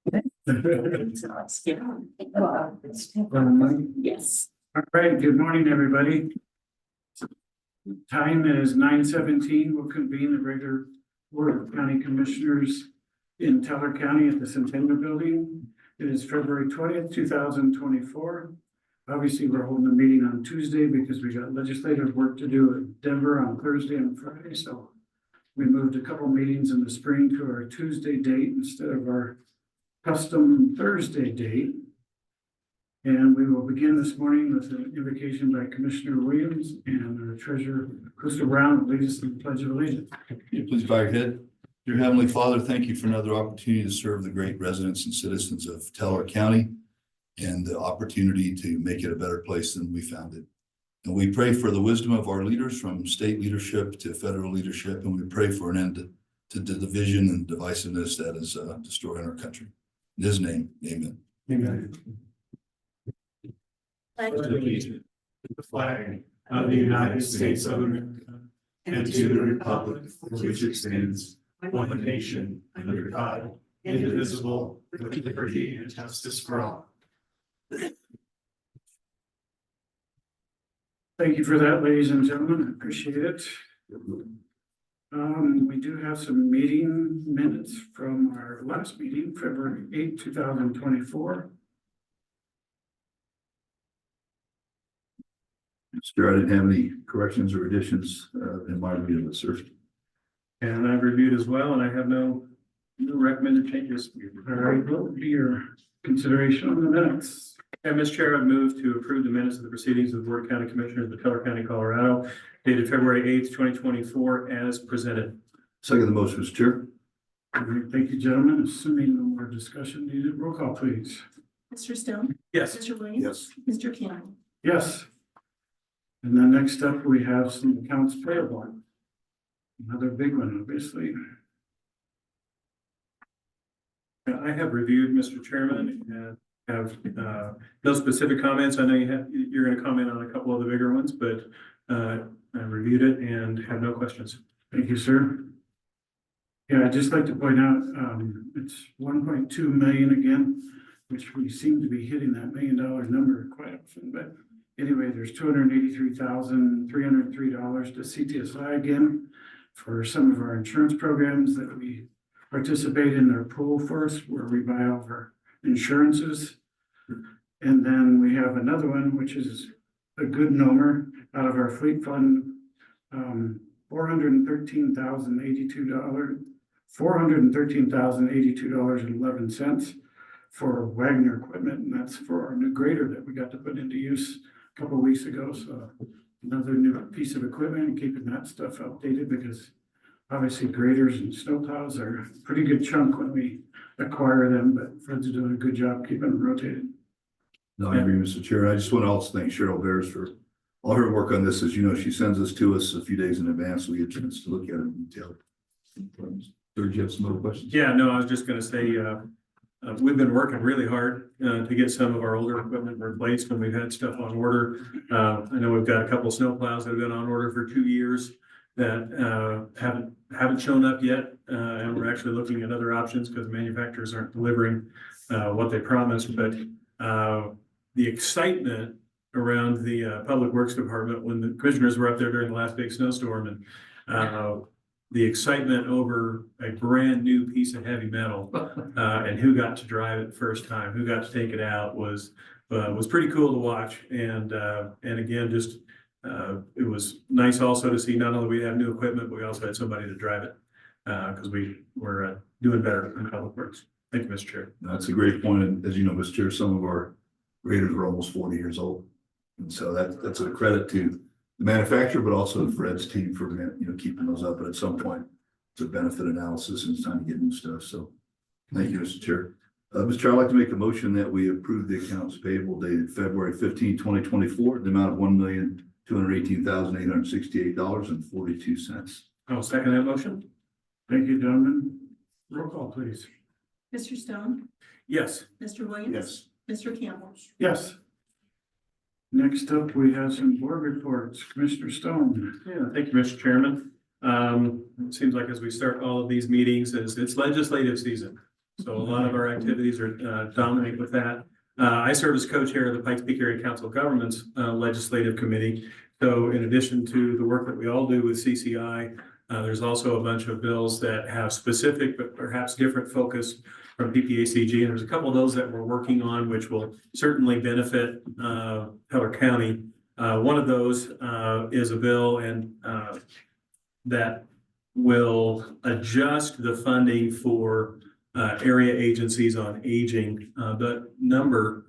Yes. All right, good morning, everybody. Time is 9:17. We'll convene the regular Board of County Commissioners in Teller County at the Centennial Building. It is February 20th, 2024. Obviously, we're holding a meeting on Tuesday because we got legislative work to do in Denver on Thursday and Friday. So we moved a couple meetings in the spring to our Tuesday date instead of our custom Thursday date. And we will begin this morning with an invocation by Commissioner Williams, and our treasurer, Crystal Brown, will lead us in the Pledge of Allegiance. Please bow your head. Dear Heavenly Father, thank you for another opportunity to serve the great residents and citizens of Teller County and the opportunity to make it a better place than we found it. And we pray for the wisdom of our leaders from state leadership to federal leadership, and we pray for an end to the division and divisiveness that is destroying our country. In His name, amen. Amen. Allegiance to the flag of the United States of America and to the republic for which it stands, one nation, under God, indivisible, with liberty and justice for all. Thank you for that, ladies and gentlemen. I appreciate it. We do have some meeting minutes from our last meeting, February 8th, 2024. Sir, I didn't have any corrections or additions in my reading of the search. And I've reviewed as well, and I have no recommended changes. All right, what would be your consideration on the minutes? And Mr. Chair, I've moved to approve the minutes of the proceedings of the Board of County Commissioners of Teller County, Colorado, dated February 8th, 2024, as presented. Second the motion, Mr. Chair. All right, thank you, gentlemen. Assuming no more discussion needed, roll call, please. Mr. Stone? Yes. Mr. Williams? Mr. Campbell? Yes. And then next up, we have some accounts payable. Another big one, obviously. I have reviewed, Mr. Chairman, and have no specific comments. I know you're going to comment on a couple of the bigger ones, but I reviewed it and have no questions. Thank you, sir. Yeah, I'd just like to point out, it's 1.2 million again, which we seem to be hitting that $1 million number quite often, but anyway, there's $283,303 to CTSI again for some of our insurance programs that we participate in their pool for us, where we buy all of our insurances. And then we have another one, which is a good number out of our fleet fund, $413,082.11 for Wagner equipment, and that's for our new grader that we got to put into use a couple of weeks ago. So another new piece of equipment, and keeping that stuff updated, because obviously graders and snowplows are a pretty good chunk when we acquire them, but Fred's doing a good job keeping them rotated. No, I agree, Mr. Chair. I just want to also thank Cheryl Bears for all her work on this. As you know, she sends this to us a few days in advance, so we get a chance to look at it in detail. Sir, do you have some other questions? Yeah, no, I was just going to say, we've been working really hard to get some of our older equipment replaced when we've had stuff on order. I know we've got a couple of snowplows that have been on order for 2 years that haven't shown up yet, and we're actually looking at other options because manufacturers aren't delivering what they promised. But the excitement around the Public Works Department when the commissioners were up there during the last big snowstorm, and the excitement over a brand new piece of heavy metal and who got to drive it the first time, who got to take it out was pretty cool to watch. And again, just it was nice also to see not only we have new equipment, but we also had somebody to drive it because we were doing better in Public Works. Thank you, Mr. Chair. That's a great point. And as you know, Mr. Chair, some of our graders are almost 40 years old. And so that's a credit to the manufacturer, but also Fred's team for, keeping those up. But at some point, it's a benefit analysis and it's time to get new stuff. So thank you, Mr. Chair. Mr. Chair, I'd like to make a motion that we approve the accounts payable dated February 15, 2024, the amount of $1,218,868.42. I'll second that motion. Thank you, gentlemen. Roll call, please. Mr. Stone? Yes. Mr. Williams? Mr. Campbell? Yes. Next up, we have some board reports. Commissioner Stone. Yeah, thank you, Mr. Chairman. It seems like as we start all of these meetings, it's legislative season. So a lot of our activities are dominate with that. I serve as co-chair of the Pikes Peak Area Council of Governments Legislative Committee. So in addition to the work that we all do with CCI, there's also a bunch of bills that have specific but perhaps different focus from PPACG. And there's a couple of those that we're working on, which will certainly benefit Teller County. One of those is a bill that will adjust the funding for area agencies on aging. The number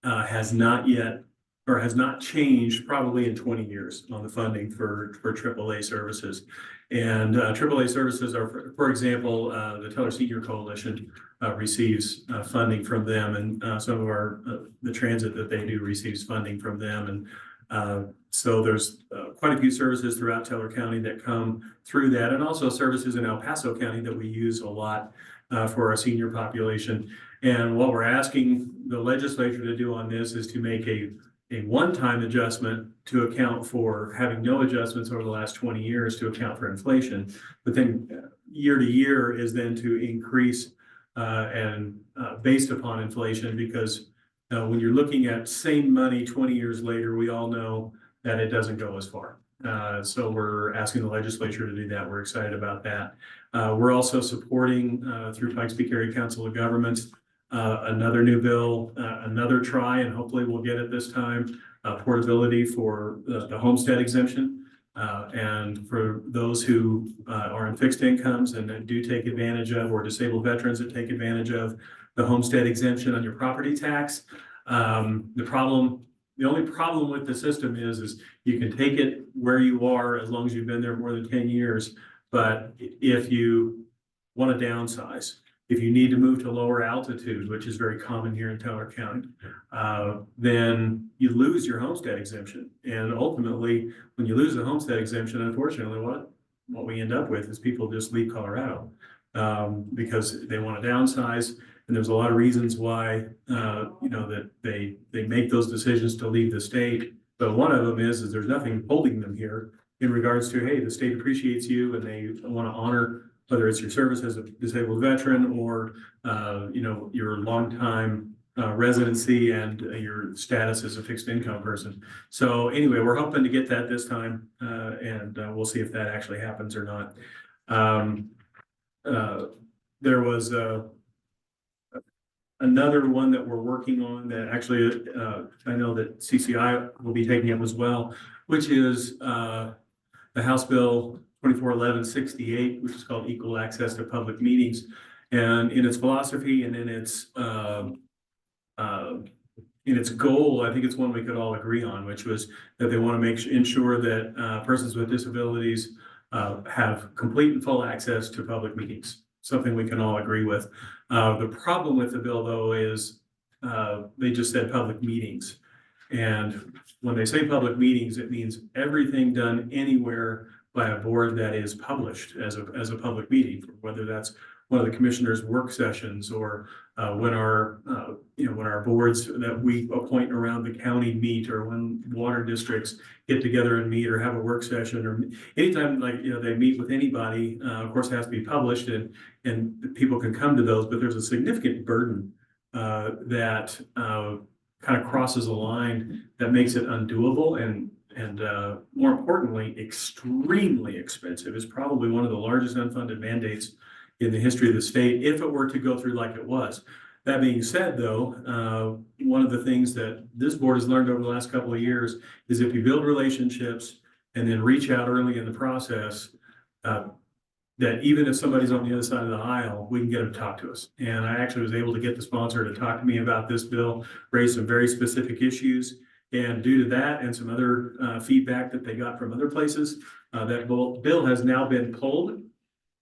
has not yet or has not changed probably in 20 years on the funding for AAA services. And AAA services are, for example, the Teller Senior Coalition receives funding from them, and some of the transit that they do receives funding from them. And so there's quite a few services throughout Teller County that come through that, and also services in El Paso County that we use a lot for our senior population. And what we're asking the legislature to do on this is to make a one-time adjustment to account for having no adjustments over the last 20 years to account for inflation. But then year to year is then to increase and based upon inflation, because when you're looking at same money 20 years later, we all know that it doesn't go as far. So we're asking the legislature to do that. We're excited about that. We're also supporting through Pikes Peak Area Council of Governments another new bill, another try, and hopefully we'll get it this time, portability for the homestead exemption. And for those who are on fixed incomes and do take advantage of, or disabled veterans that take advantage of the homestead exemption on your property tax. The only problem with the system is you can take it where you are as long as you've been there more than 10 years. But if you want to downsize, if you need to move to lower altitude, which is very common here in Teller County, then you lose your homestead exemption. And ultimately, when you lose the homestead exemption, unfortunately, what we end up with is people just leave Colorado because they want to downsize. And there's a lot of reasons why, that they make those decisions to leave the state. But one of them is there's nothing holding them here in regards to, hey, the state appreciates you and they want to honor whether it's your service as a disabled veteran or, your longtime residency and your status as a fixed income person. So anyway, we're hoping to get that this time, and we'll see if that actually happens or not. There was another one that we're working on that actually I know that CCI will be taking up as well, which is the House Bill 241168, which is called Equal Access to Public Meetings. And in its philosophy and in its goal, I think it's one we could all agree on, which was that they want to ensure that persons with disabilities have complete and full access to public meetings, something we can all agree with. The problem with the bill, though, is they just said public meetings. And when they say public meetings, it means everything done anywhere by a board that is published as a public meeting, whether that's one of the commissioners' work sessions or when our boards that we appoint around the county meet, or when water districts get together and meet or have a work session, or anytime they meet with anybody. Of course, it has to be published and people can come to those, but there's a significant burden that kind of crosses a line that makes it undoable and more importantly, extremely expensive. It's probably one of the largest unfunded mandates in the history of the state if it were to go through like it was. That being said, though, one of the things that this board has learned over the last couple of years is if you build relationships and then reach out early in the process, that even if somebody's on the other side of the aisle, we can get them to talk to us. And I actually was able to get the sponsor to talk to me about this bill, raise some very specific issues. And due to that and some other feedback that they got from other places, that bill has now been pulled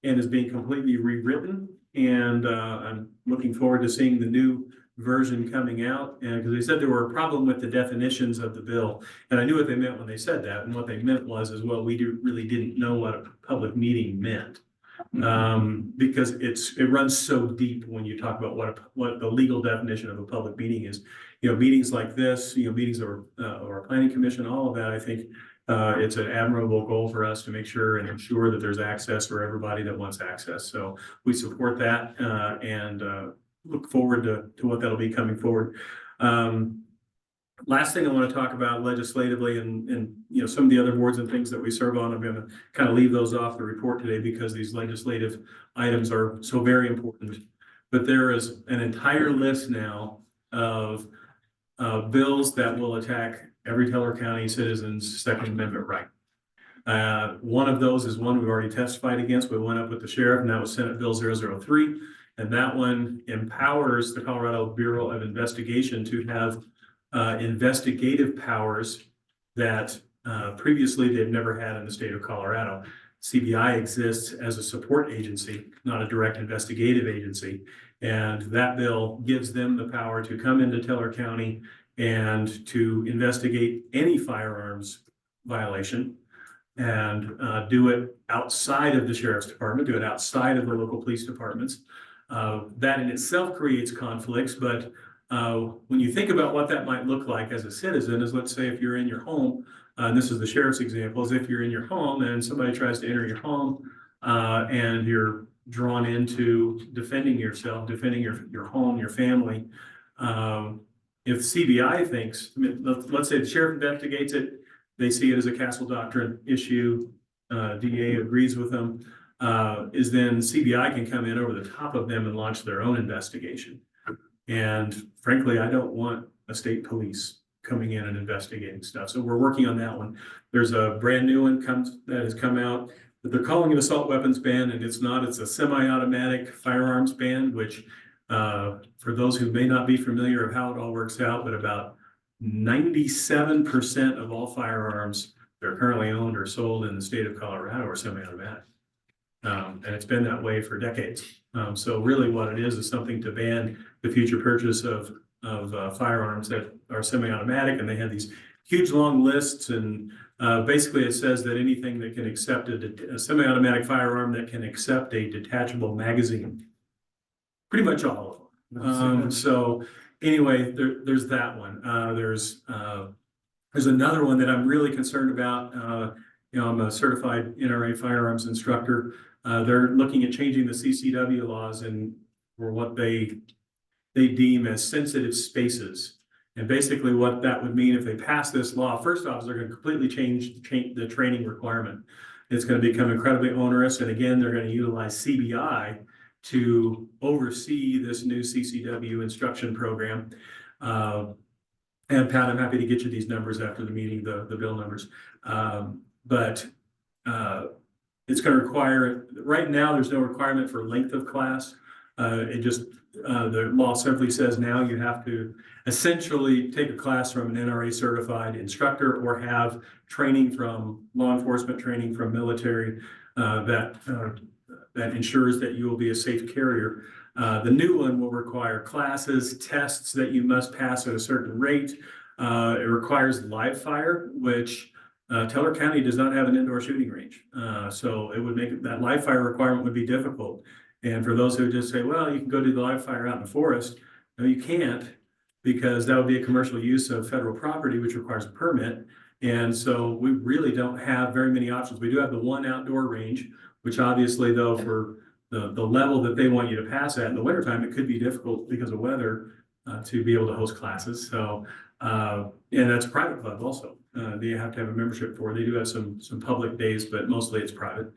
and is being completely rewritten. And I'm looking forward to seeing the new version coming out. And because they said there were a problem with the definitions of the bill. And I knew what they meant when they said that. And what they meant was, we really didn't know what a public meeting meant. Because it runs so deep when you talk about what the legal definition of a public meeting is. Meetings like this, meetings or a planning commission, all of that, I think It's an admirable goal for us to make sure and ensure that there's access for everybody that wants access. So we support that and look forward to what that'll be coming forward. Last thing I want to talk about legislatively and you know, some of the other boards and things that we serve on, I'm going to kind of leave those off the report today because these legislative items are so very important. But there is an entire list now of bills that will attack every Teller County citizen's Second Amendment right. One of those is one we've already testified against. We went up with the sheriff, and that was Senate Bill 003. And that one empowers the Colorado Bureau of Investigation to have investigative powers that previously they've never had in the state of Colorado. CBI exists as a support agency, not a direct investigative agency. And that bill gives them the power to come into Teller County and to investigate any firearms violation and do it outside of the sheriff's department, do it outside of the local police departments. That in itself creates conflicts, but when you think about what that might look like as a citizen, is let's say if you're in your home, and this is the sheriff's example, is if you're in your home and somebody tries to enter your home and you're drawn into defending yourself, defending your home, your family. If CBI thinks, let's say the sheriff investigates it, they see it as a Castle Doctrine issue, DA agrees with them, is then CBI can come in over the top of them and launch their own investigation. And frankly, I don't want a state police coming in and investigating stuff. So we're working on that one. There's a brand new one that has come out, but they're calling it assault weapons ban, and it's not. It's a semi-automatic firearms ban, which for those who may not be familiar of how it all works out, but about 97% of all firearms that are currently owned or sold in the state of Colorado are semi-automatic. And it's been that way for decades. So really what it is something to ban the future purchase of firearms that are semi-automatic, and they have these huge long lists, and basically it says that anything that can accept a semi-automatic firearm that can accept a detachable magazine, pretty much all of them. So anyway, there's that one. There's another one that I'm really concerned about. You know, I'm a certified NRA firearms instructor. They're looking at changing the CCW laws and for what they deem as sensitive spaces. And basically what that would mean if they pass this law, first off, is they're going to completely change the training requirement. It's going to become incredibly onerous. And again, they're going to utilize CBI to oversee this new CCW instruction program. And Pat, I'm happy to get you these numbers after the meeting, the bill numbers. But it's going to require, right now, there's no requirement for length of class. It just, the law simply says now you have to essentially take a class from an NRA certified instructor or have training from law enforcement, training from military that ensures that you will be a safe carrier. The new one will require classes, tests that you must pass at a certain rate. It requires live fire, which Teller County does not have an indoor shooting range. So it would make it, that live fire requirement would be difficult. And for those who just say, well, you can go do the live fire out in the forest. No, you can't, because that would be a commercial use of federal property, which requires a permit. And so we really don't have very many options. We do have the one outdoor range, which obviously though, for the level that they want you to pass at in the wintertime, it could be difficult because of weather to be able to host classes. So, and that's a private club also. They have to have a membership for. They do have some public days, but mostly it's private.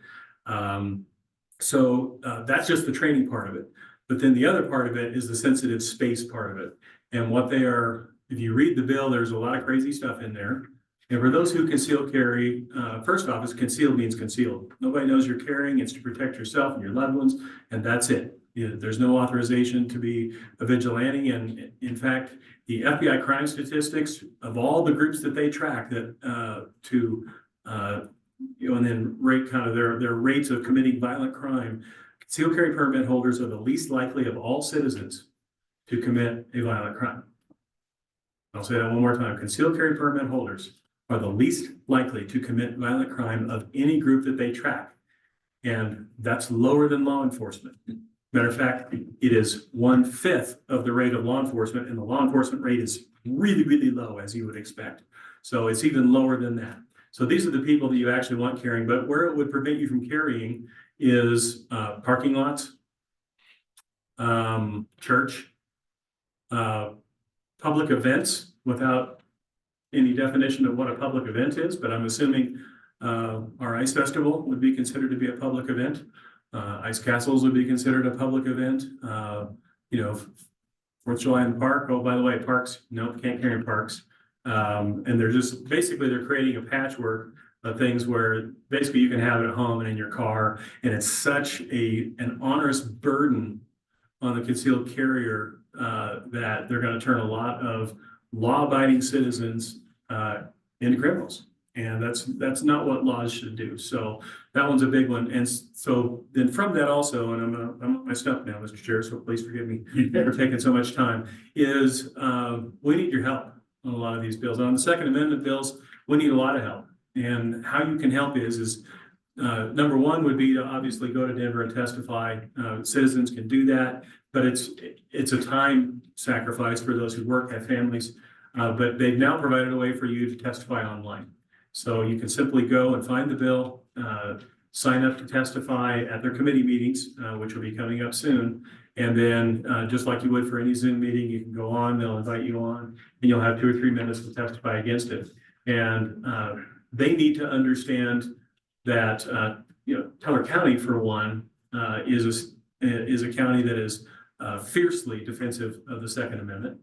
So that's just the training part of it. But then the other part of it is the sensitive space part of it. And what they are, if you read the bill, there's a lot of crazy stuff in there. And for those who conceal carry, first off, is concealed means concealed. Nobody knows you're carrying. It's to protect yourself and your loved ones, and that's it. There's no authorization to be a vigilante. And in fact, the FBI crime statistics of all the groups that they track that and then rate kind of their rates of committing violent crime, concealed carry permit holders are the least likely of all citizens to commit a violent crime. I'll say that one more time. Concealed carry permit holders are the least likely to commit violent crime of any group that they track. And that's lower than law enforcement. Matter of fact, it is 1/5 of the rate of law enforcement, and the law enforcement rate is really, really low, as you would expect. So it's even lower than that. So these are the people that you actually want carrying, but where it would prevent you from carrying is parking lots, church, public events without any definition of what a public event is, but I'm assuming our ice festival would be considered to be a public event. Ice castles would be considered a public event. You know, 4th of July in the park. Oh, by the way, parks, no, can't carry in parks. And they're just basically they're creating a patchwork of things where basically you can have it at home and in your car, and it's such an onerous burden on the concealed carrier that they're going to turn a lot of law-abiding citizens into criminals. And that's not what laws should do. So that one's a big one. And so then from that also, and I'm on my stuff now, Mr. Chair, so please forgive me for taking so much time, is we need your help on a lot of these bills. On the Second Amendment bills, we need a lot of help. And how you can help is number one would be to obviously go to Denver and testify. Citizens can do that, but it's a time sacrifice for those who work, have families. But they've now provided a way for you to testify online. So you can simply go and find the bill, sign up to testify at their committee meetings, which will be coming up soon. And then just like you would for any Zoom meeting, you can go on, they'll invite you on, and you'll have 2 or 3 minutes to testify against it. And they need to understand that, Teller County, for one, is a county that is fiercely defensive of the Second Amendment.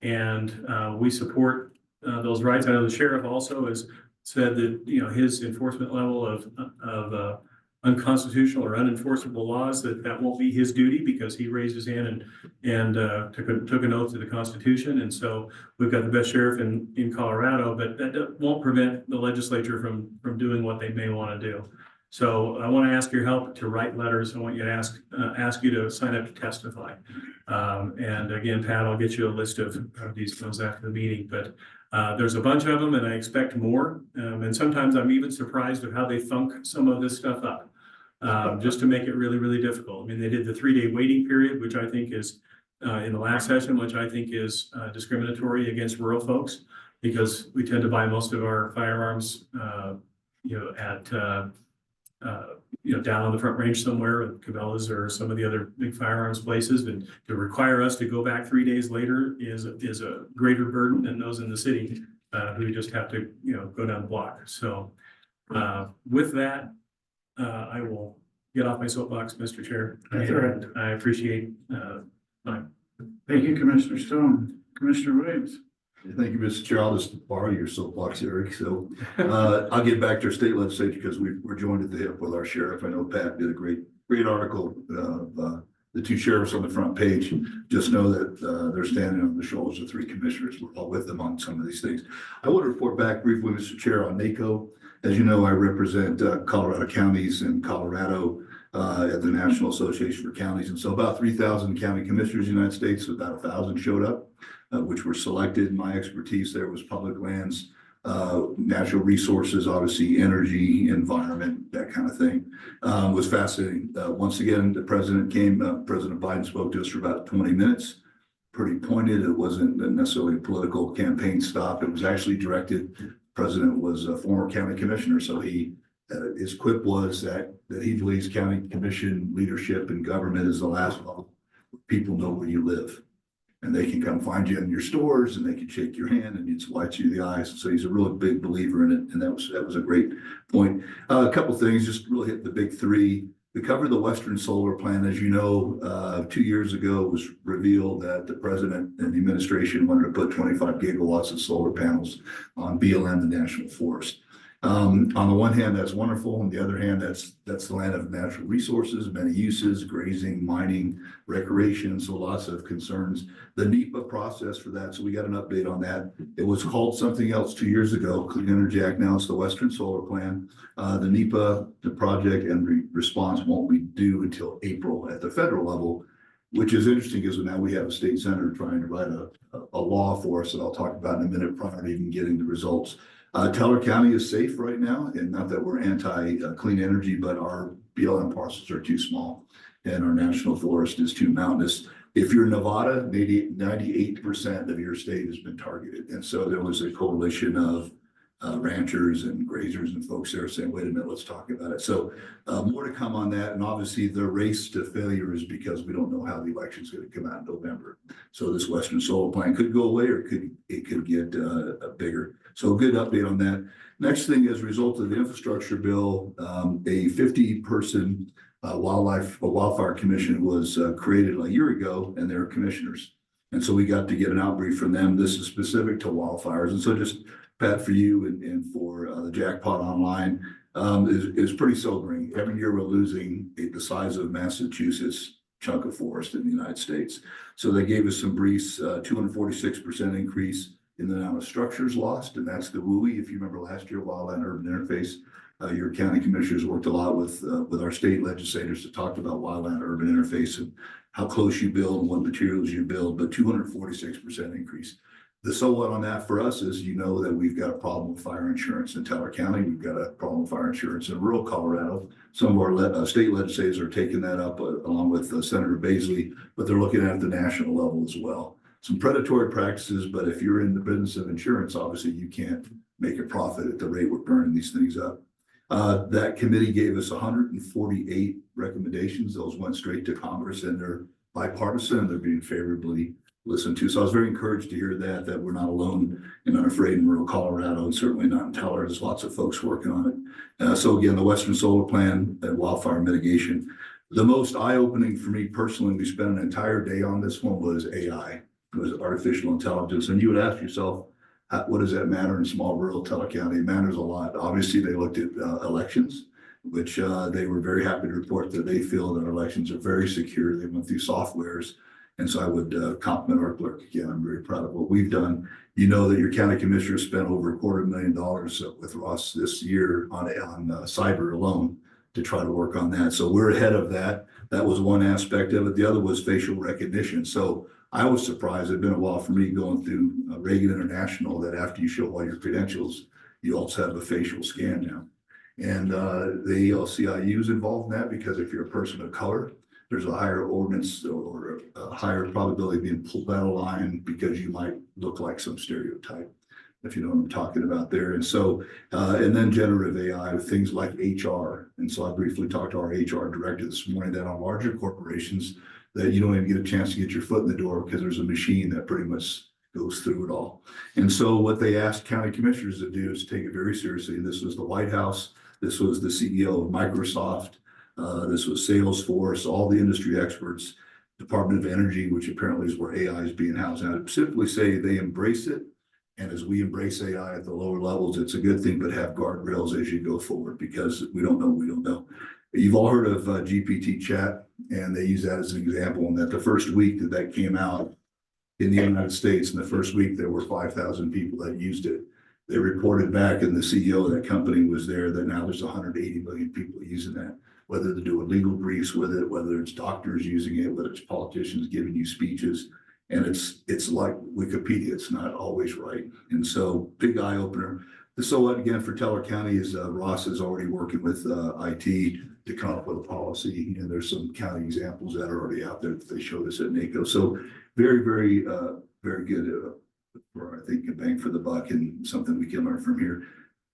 And we support those rights. I know the sheriff also has said that, his enforcement level of unconstitutional or unenforceable laws, that won't be his duty because he raised his hand and took an oath to the Constitution. And so we've got the best sheriff in Colorado, but that won't prevent the legislature from doing what they may want to do. So I want to ask your help to write letters. I want you to ask you to sign up to testify. And again, Pat, I'll get you a list of these bills after the meeting, but there's a bunch of them and I expect more. And sometimes I'm even surprised of how they thunk some of this stuff up, just to make it really, really difficult. I mean, they did the 3-day waiting period, which I think is in the last session, which I think is discriminatory against rural folks, because we tend to buy most of our firearms, down on the Front Range somewhere at Cabela's or some of the other big firearms places. And to require us to go back 3 days later is a greater burden than those in the city who just have to, go down the block. So with that, I will get off my soapbox, Mr. Chair. That's all right. I appreciate time. Thank you, Commissioner Stone. Commissioner Williams. Thank you, Mr. Chair. I'll just borrow your soapbox, Eric. So I'll get back to our state legislature because we're joined at the hip with our sheriff. I know Pat did a great article of the 2 sheriffs on the front page. Just know that they're standing on the shoulders of 3 commissioners. We're all with them on some of these things. I want to report back briefly, Mr. Chair, on NACO. As you know, I represent Colorado counties in Colorado at the National Association for Counties. And so about 3,000 county commissioners in the United States, about 1,000 showed up. Which were selected. My expertise there was public lands, natural resources, obviously energy, environment, that kind of thing. Was fascinating. Once again, the president came, President Biden spoke to us for about 20 minutes, pretty pointed. It wasn't necessarily a political campaign stop. It was actually directed. The president was a former county commissioner. So his quip was that he believes county commission leadership and government is the last level. People know where you live. And they can come find you in your stores and they can shake your hand and it's light you in the eyes. So he's a really big believer in it. And that was a great point. A couple things, just really hit the big 3. We covered the Western Solar Plan. As you know, 2 years ago, it was revealed that the president and the administration wanted to put 25 gigawatts of solar panels on BLM, the national forest. On the one hand, that's wonderful. On the other hand, that's the land of natural resources, many uses, grazing, mining, recreation. So lots of concerns. The NEPA process for that. So we got an update on that. It was called something else 2 years ago, Clean Energy Act. Now it's the Western Solar Plan. The NEPA, the project and response won't be due until April at the federal level, which is interesting because now we have a state senator trying to write a law for us that I'll talk about in a minute prior to even getting the results. Teller County is safe right now, and not that we're anti-clean energy, but our BLM parcels are too small and our national forest is too mountainous. If you're Nevada, maybe 98% of your state has been targeted. And so there was a coalition of ranchers and grazers and folks there saying, wait a minute, let's talk about it. So more to come on that. And obviously the race to failure is because we don't know how the election is going to come out in November. So this Western Solar Plan could go away or it could get bigger. So a good update on that. Next thing, as a result of the infrastructure bill, a 50-person wildfire commission was created a year ago, and they're commissioners. And so we got to get an outbrief from them. This is specific to wildfires. And so just Pat, for you and for the Jackpot Online, is pretty sobering. Every year we're losing the size of Massachusetts chunk of forest in the United States. So they gave us some briefs, 246% increase in the amount of structures lost, and that's the WUI. If you remember last year, Wildland Urban Interface, your county commissioners worked a lot with our state legislators to talk about wildland urban interface and how close you build and what materials you build, but 246% increase. The so what on that for us is, you know, that we've got a problem with fire insurance in Teller County. We've got a problem with fire insurance in rural Colorado. Some of our state legislators are taking that up along with Senator Baisley, but they're looking at the national level as well. Some predatory practices, but if you're in the business of insurance, obviously you can't make a profit at the rate we're burning these things up. That committee gave us 148 recommendations. Those went straight to Congress, and they're bipartisan and they're being favorably listened to. So I was very encouraged to hear that we're not alone and unafraid in rural Colorado, and certainly not in Teller. There's lots of folks working on it. So again, the Western Solar Plan and wildfire mitigation. The most eye-opening for me personally, we spent an entire day on this one, was AI, was artificial intelligence. And you would ask yourself, what does that matter in small rural Teller County? It matters a lot. Obviously, they looked at elections, which they were very happy to report that they feel that our elections are very secure. They went through softwares. And so I would compliment our clerk again. I'm very proud of what we've done. You know that your county commissioner spent over $250,000 with Ross this year on cyber alone to try to work on that. So we're ahead of that. That was one aspect of it. The other was facial recognition. So I was surprised. It'd been a while for me going through Reagan International that after you show all your credentials, you also have a facial scan now. And the ALCIU is involved in that because if you're a person of color, there's a higher ordinance or a higher probability of being pulled out of line because you might look like some stereotype, if you know what I'm talking about there. And so, and then generative AI with things like HR. And so I briefly talked to our HR director this morning that on larger corporations that you don't even get a chance to get your foot in the door because there's a machine that pretty much goes through it all. And so what they asked county commissioners to do is take it very seriously. This was the White House. This was the CEO of Microsoft. This was Salesforce, all the industry experts, Department of Energy, which apparently is where AI is being housed. And I'd simply say they embrace it. And as we embrace AI at the lower levels, it's a good thing, but have guardrails as you go forward because we don't know, we don't know. You've all heard of GPT chat, and they use that as an example. And that the first week that came out in the United States, in the first week, there were 5,000 people that used it. They reported back, and the CEO of that company was there, that now there's 180 million people using that. Whether they're doing legal briefs with it, whether it's doctors using it, whether it's politicians giving you speeches. And it's like Wikipedia, it's not always right. And so big eye opener. So what again for Teller County is Ross is already working with IT to come up with a policy. And there's some county examples that are already out there that they showed us at NACO. So very, very good for I think a bang for the buck and something we can learn from here.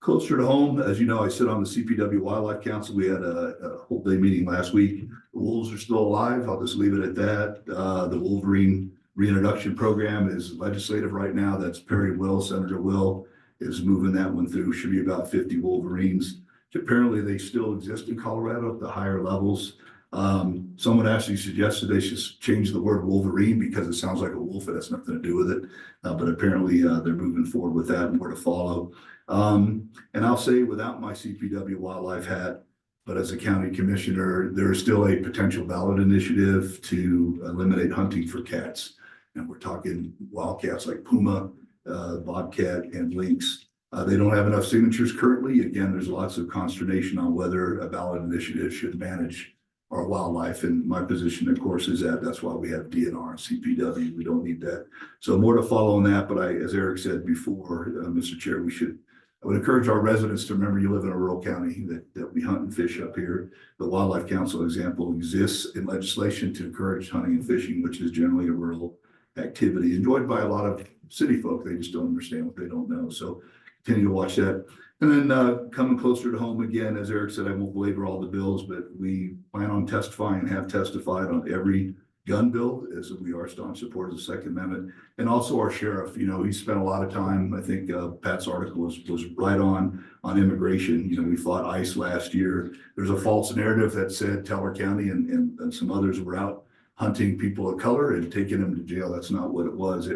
Closer to home, as you know, I sit on the CPW Wildlife Council. We had a whole day meeting last week. The wolves are still alive. I'll just leave it at that. The Wolverine reintroduction program is legislative right now. That's Perry Will, Senator Will is moving that one through. Should be about 50 Wolverines. Apparently they still exist in Colorado at the higher levels. Someone actually suggested they should change the word Wolverine because it sounds like a wolf. It has nothing to do with it. But apparently they're moving forward with that and more to follow. And I'll say without my CPW wildlife hat, but as a county commissioner, there is still a potential ballot initiative to eliminate hunting for cats. And we're talking wildcats like puma, bobcat, and lynx. They don't have enough signatures currently. Again, there's lots of consternation on whether a ballot initiative should manage our wildlife. And my position, of course, is that's why we have DNR and CPW. We don't need that. So more to follow on that. But as Eric said before, Mr. Chair, I would encourage our residents to remember you live in a rural county, that we hunt and fish up here. The Wildlife Council example exists in legislation to encourage hunting and fishing, which is generally a rural activity enjoyed by a lot of city folk. They just don't understand what they don't know. So continue to watch that. And then coming closer to home again, as Eric said, I won't belabor all the bills, but we plan on testifying and have testified on every gun bill, as we are staunch supporters of the Second Amendment. And also our sheriff, you know, he spent a lot of time, I think Pat's article was right on immigration. You know, we fought ICE last year. There's a false narrative that said Teller County and some others were out hunting people of color and taking them to jail. That's not what it was.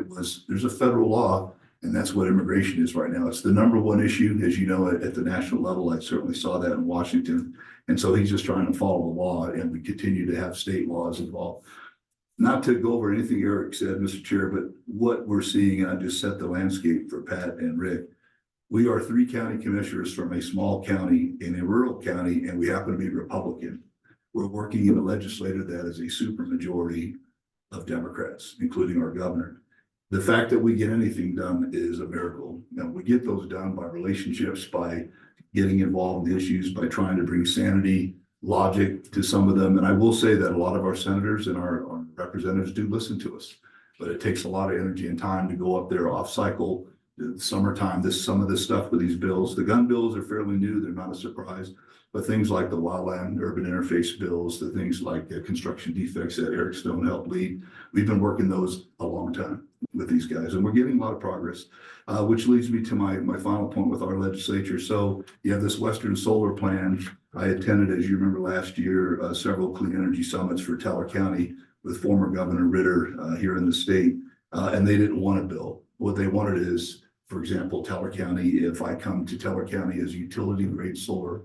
There's a federal law, and that's what immigration is right now. It's the number one issue, as you know, at the national level. I certainly saw that in Washington. And so he's just trying to follow the law, and we continue to have state laws involved. Not to go over anything Eric said, Mr. Chair, but what we're seeing, and I just set the landscape for Pat and Rick. We are 3 county commissioners from a small county in a rural county, and we happen to be Republican. We're working in a legislature that is a supermajority of Democrats, including our governor. The fact that we get anything done is a miracle. Now, we get those done by relationships, by getting involved in the issues, by trying to bring sanity, logic to some of them. And I will say that a lot of our senators and our representatives do listen to us, but it takes a lot of energy and time to go up there off cycle. The summertime, some of this stuff with these bills, the gun bills are fairly new. They're not a surprise. But things like the wildland urban interface bills, the things like construction defects that Eric Stone helped lead, we've been working those a long time with these guys, and we're getting a lot of progress, which leads me to my final point with our legislature. So you have this Western Solar Plan. I attended, as you remember last year, several clean energy summits for Teller County with former Governor Ritter here in the state, and they didn't want a bill. What they wanted is, for example, Teller County, if I come to Teller County as utility grade solar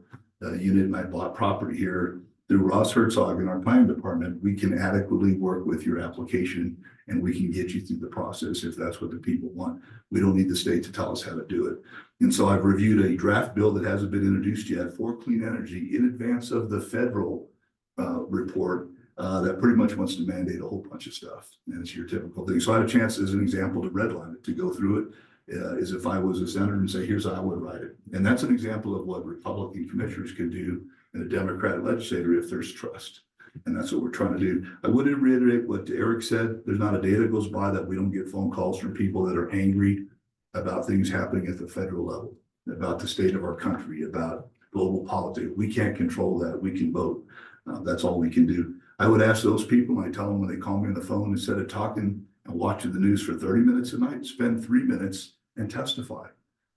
unit and I bought property here through Ross Herzog in our planning department, we can adequately work with your application and we can get you through the process if that's what the people want. We don't need the state to tell us how to do it. And so I've reviewed a draft bill that hasn't been introduced yet for clean energy in advance of the federal report that pretty much wants to mandate a whole bunch of stuff. And it's your typical thing. So I had a chance as an example to redline it, to go through it. As if I was a senator and say, here's how I would write it. And that's an example of what Republican commissioners can do in a Democratic legislature if there's trust. And that's what we're trying to do. I would reiterate what Eric said. There's not a day that goes by that we don't get phone calls from people that are angry about things happening at the federal level, about the state of our country, about global politics. We can't control that. We can vote. That's all we can do. I would ask those people, and I tell them when they call me on the phone, instead of talking and watching the news for 30 minutes a night, spend 3 minutes and testify.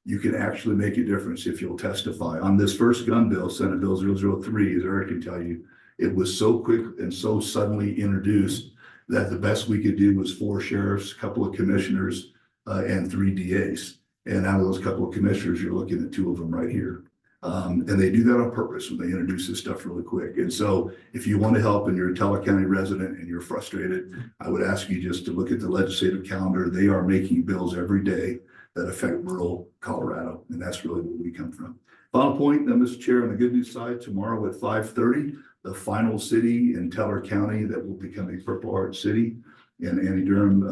You can actually make a difference if you'll testify. On this first gun bill, Senate Bill 003, as Eric can tell you, it was so quick and so suddenly introduced that the best we could do was 4 sheriffs, a couple of commissioners, and 3 DAs. And out of those couple of commissioners, you're looking at 2 of them right here. And they do that on purpose when they introduce this stuff really quick. And so if you want to help and you're a Teller County resident and you're frustrated, I would ask you just to look at the legislative calendar. They are making bills every day that affect rural Colorado. And that's really where we come from. Final point, Mr. Chair, on the good news side, tomorrow at 5:30, the final city in Teller County that will become a Purple Heart city. And Andy Durham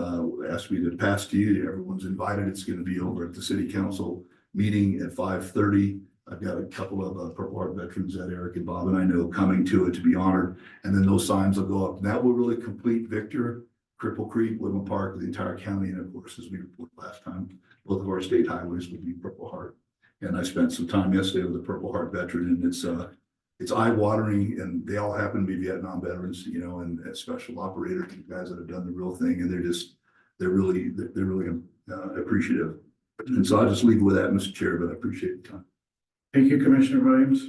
asked me to pass to you. Everyone's invited. It's going to be over at the city council meeting at 5:30. I've got a couple of Purple Heart veterans that Eric and Bob and I know coming to it to be honored. And then those signs will go up. And that will really complete Victor, Cripple Creek, Woodland Park, the entire county. And of course, as we reported last time, both of our state highways will be Purple Heart. And I spent some time yesterday with a Purple Heart veteran, and it's eye-watering, and they all happen to be Vietnam veterans, you know, and special operators, guys that have done the real thing, and they're really appreciative. And so I'll just leave it with that, Mr. Chair, but I appreciate the time. Thank you, Commissioner Williams.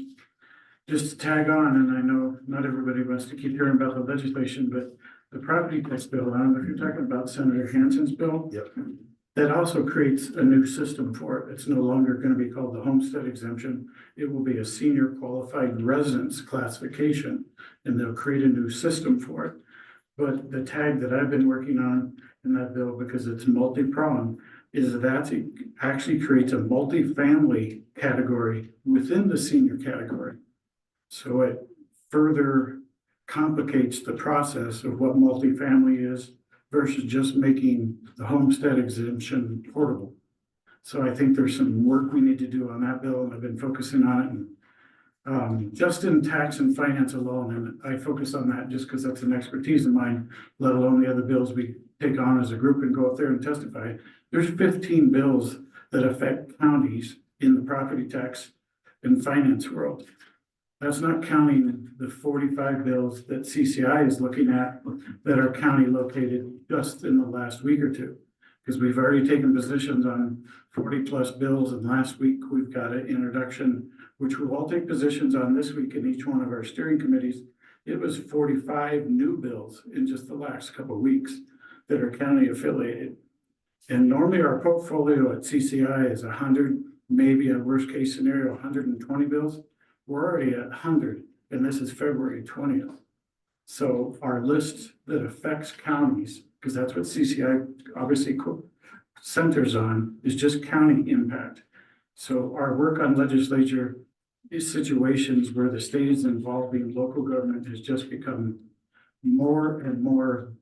Just to tag on, and I know not everybody wants to keep hearing about the legislation, but the property tax bill, I don't know if you're talking about Senator Hansen's bill. Yep. That also creates a new system for it. It's no longer going to be called the homestead exemption. It will be a senior qualified residence classification, and they'll create a new system for it. But the tag that I've been working on in that bill, because it's multi-pronged, is that it actually creates a multifamily category within the senior category. So it further complicates the process of what multifamily is versus just making the homestead exemption portable. So I think there's some work we need to do on that bill, and I've been focusing on it. And just in tax and finance alone, and I focus on that just because that's an expertise of mine, let alone the other bills we take on as a group and go up there and testify. There's 15 bills that affect counties in the property tax and finance world. That's not counting the 45 bills that CCI is looking at that are county located just in the last week or two. Because we've already taken positions on 40+ bills, and last week we've got an introduction, which we'll all take positions on this week in each one of our steering committees. It was 45 new bills in just the last couple of weeks that are county affiliated. And normally our portfolio at CCI is 100, maybe a worst case scenario, 120 bills. We're already at 100, and this is February 20th. So our list that affects counties, because that's what CCI obviously centers on, is just county impact. So our work on legislature is situations where the state is involved in local government has just become more and more,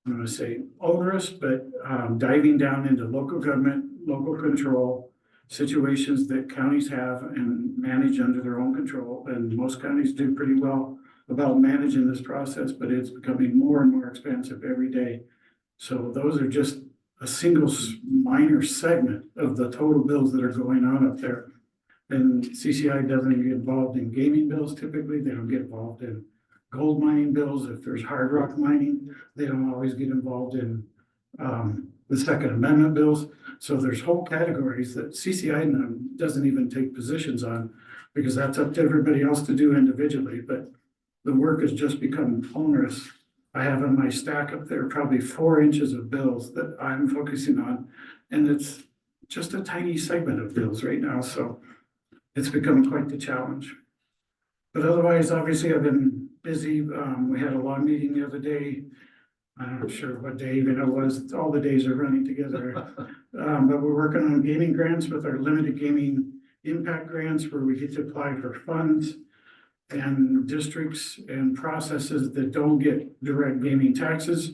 I'm going to say onerous, but diving down into local government, local control, situations that counties have and manage under their own control. And most counties do pretty well about managing this process, but it's becoming more and more expensive every day. So those are just a single minor segment of the total bills that are going on up there. And CCI doesn't get involved in gaming bills typically. They don't get involved in gold mining bills. If there's hard rock mining, they don't always get involved in the Second Amendment bills. So there's whole categories that CCI doesn't even take positions on, because that's up to everybody else to do individually. But the work has just become onerous. I have in my stack up there probably 4 inches of bills that I'm focusing on, and it's just a tiny segment of bills right now. So it's become quite the challenge. But otherwise, obviously, I've been busy. We had a long meeting the other day. I'm not sure what day even it was. All the days are running together. But we're working on gaming grants with our limited gaming impact grants, where we get to apply for funds, and districts and processes that don't get direct gaming taxes.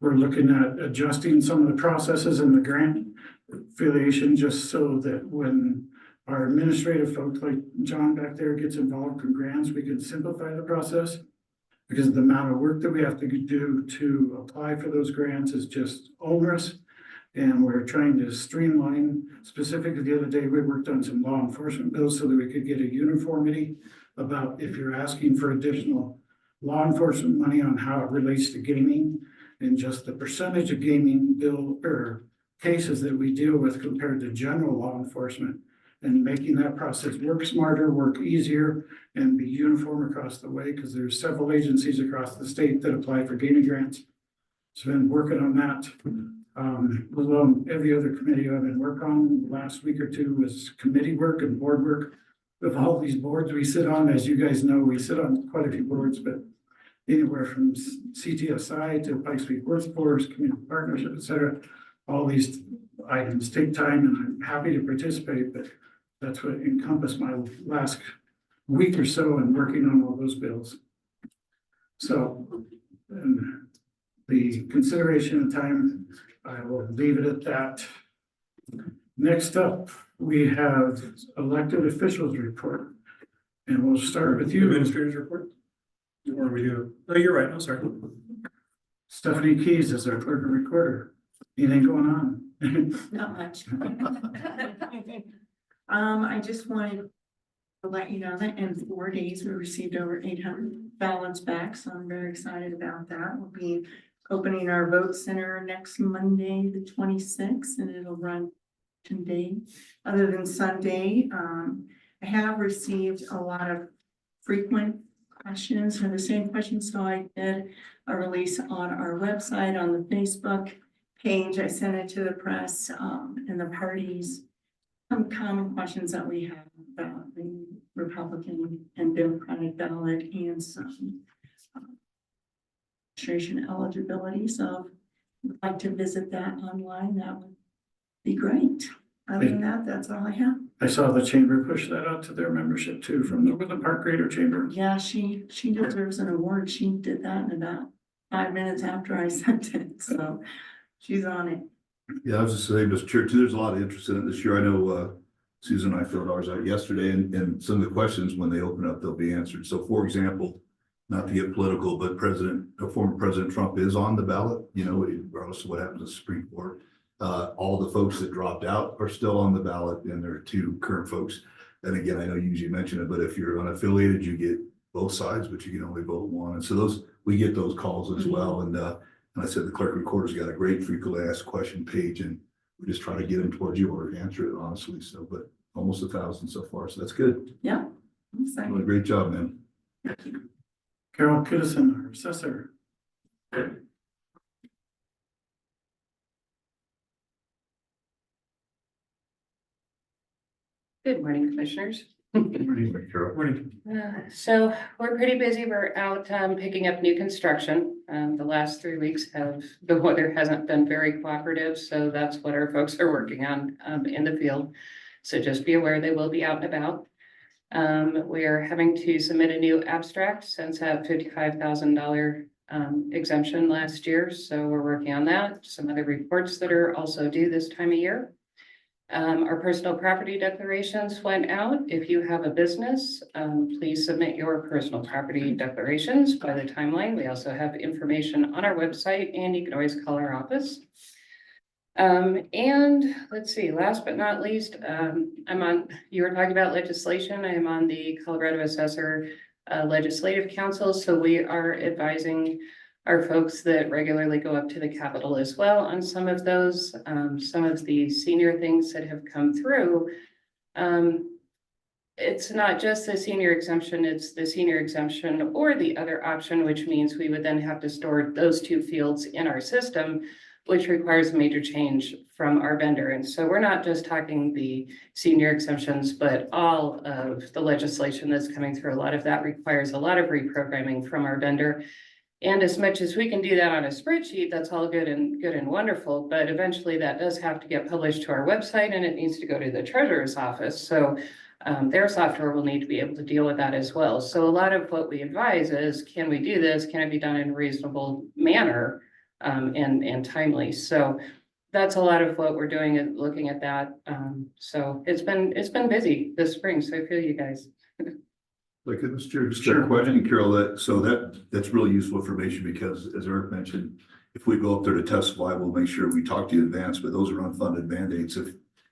We're looking at adjusting some of the processes in the grant affiliation, just so that when our administrative folks like John back there gets involved in grants, we can simplify the process, because the amount of work that we have to do to apply for those grants is just onerous. And we're trying to streamline. Specifically, the other day, we worked on some law enforcement bills so that we could get a uniformity about if you're asking for additional law enforcement money on how it relates to gaming, and just the percentage of gaming bill or cases that we deal with compared to general law enforcement, and making that process work smarter, work easier, and be uniform across the way, because there's several agencies across the state that apply for gaming grants. So I've been working on that. Well, every other committee I've been working on the last week or two was committee work and board work. Of all these boards we sit on, as you guys know, we sit on quite a few boards, but anywhere from CTSI to Pikes Peak Workforce, Community Partnership, et cetera. All these items take time, and I'm happy to participate, but that's what encompassed my last week or so in working on all those bills. So, the consideration of time, I will leave it at that. Next up, we have elected officials report, and we'll start with you. Administrator's report? Or we do? Oh, you're right. I'm sorry. Stephanie Keys is our clerk and recorder. Anything going on? Not much. I just wanted to let you know that in 4 days, we received over 800 ballots back, so I'm very excited about that. We'll be opening our vote center next Monday, the 26th, and it'll run 2 days. Other than Sunday, I have received a lot of frequent questions, or the same questions, so I did a release on our website, on the Facebook page. I sent it to the press and the parties. Some common questions that we have about the Republican and Democratic ballot, and some registration eligibility. So if you'd like to visit that online, that would be great. Other than that, that's all I have. I saw the chamber push that out to their membership too, from the Woodland Park Greater Chamber. Yeah, she deserves an award. She did that in about 5 minutes after I sent it, so she's on it. Yeah, I was just saying, Mr. Chair, too, there's a lot of interest in it this year. I know Susan and I filled ours out yesterday, and some of the questions, when they open up, they'll be answered. So for example, not to get political, but former President Trump is on the ballot, you know, regardless of what happens in the Supreme Court. All the folks that dropped out are still on the ballot, and there are 2 current folks. And again, I know you usually mention it, but if you're unaffiliated, you get both sides, but you can only vote one. And so we get those calls as well. And I said, the clerk recorder's got a great frequently asked question page, and we just try to get them towards you or answer it honestly. So, but almost 1,000 so far. So that's good. Yeah. I'm Doing a excited. great job, man. Carol Kiddison, our assessor. Good morning, commissioners. Carol. Morning. So we're pretty busy. We're out picking up new construction. The last 3 weeks the weather hasn't been very cooperative, so that's what our folks are working on in the field. So just be aware they will be out and about. We are having to submit a new abstract since that $55,000 exemption last year. So we're working on that. Some other reports that are also due this time of year. Our personal property declarations went out. If you have a business, please submit your personal property declarations by the timeline. We also have information on our website, and you can always call our office. And let's see, last but not least, you were talking about legislation. I am on the Colorado Assessor Legislative Council, so we are advising our folks that regularly go up to the Capitol as well on some of those, some of the senior things that have come through. It's not just the senior exemption, it's the senior exemption or the other option, which means we would then have to store those 2 fields in our system, which requires a major change from our vendor. And so we're not just talking the senior exemptions, but all of the legislation that's coming through. A lot of that requires a lot of reprogramming from our vendor. And as much as we can do that on a spreadsheet, that's all good and wonderful, but eventually that does have to get published to our website, and it needs to go to the treasurer's office. So their software will need to be able to deal with that as well. So a lot of what we advise is, can we do this? Can it be done in a reasonable manner and timely? So that's a lot of what we're doing, is looking at that. So it's been busy this spring. So I feel you guys. Like, Mr. Chair, just Sure. a question, Carol, that's really useful information, because as Eric mentioned, if we go up there to testify, we'll make sure we talk to you in advance, but those are unfunded mandates.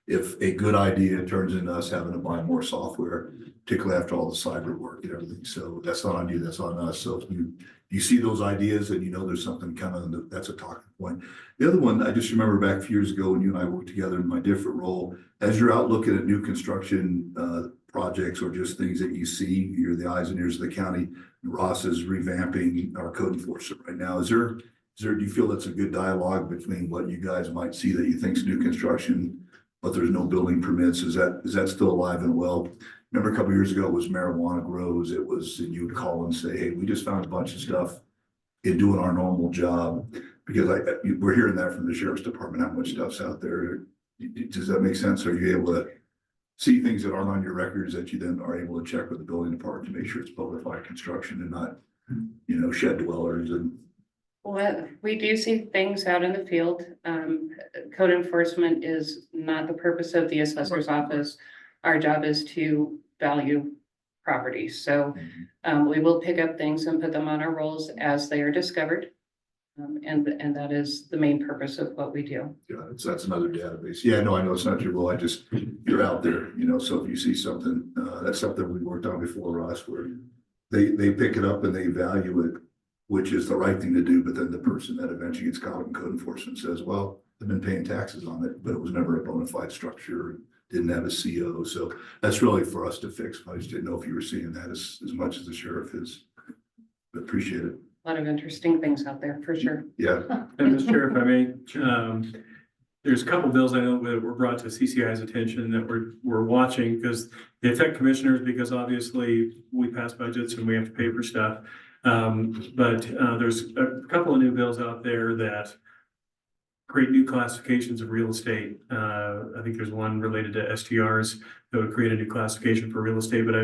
If a good idea turns into us having to buy more software, particularly after all the cyber work and everything. So that's not on you, that's on us. So if you see those ideas and you know there's something coming, that's a talking point. The other one, I just remember back a few years ago when you and I worked together in my different role, as you're out looking at new construction projects or just things that you see, you're the eyes and ears of the county. Ross is revamping our code enforcement right now. Do you feel that's a good dialogue between what you guys might see that you think is new construction, but there's no building permits? Is that still alive and well? Remember a couple of years ago, it was marijuana grows. It was, and you would call and say, hey, we just found a bunch of stuff in doing our normal job. Because we're hearing that from the sheriff's department, how much stuff's out there. Does that make sense? Are you able to see things that aren't on your records that you then are able to check with the building department to make sure it's bona fide construction and not, shed dwellers? And Well, we do see things out in the field. Code enforcement is not the purpose of the assessor's office. Our job is to value property. So we will pick up things and put them on our rolls as they are discovered. And that is the main purpose of what we do. yeah, that's another database. Yeah, no, I know it's not your role. You're out there, so if you see something, that's something we worked on before, Ross, where they pick it up and they value it, which is the right thing to do. But then the person that eventually gets caught in code enforcement says, well, I've been paying taxes on it, but it was never a bona fide structure, didn't have a CO. So that's really for us to fix. I just didn't know if you were seeing that as much as the sheriff is. But appreciate it. A lot of interesting things out there for sure. Yeah. And Mr. Chair, if I may, there's a couple bills I know that were brought to CCI's attention that we're watching because they affect commissioners, because obviously we pass budgets and we have to pay for stuff. But there's a couple of new bills out there that create new classifications of real estate. I think there's one related to STRs that would create a new classification for real estate. But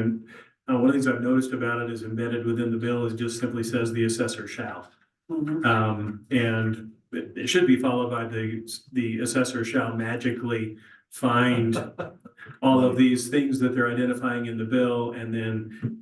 one of the things I've noticed about it is embedded within the bill is just simply says the assessor shall. And it should be followed by the assessor shall magically find all of these things that they're identifying in the bill and then,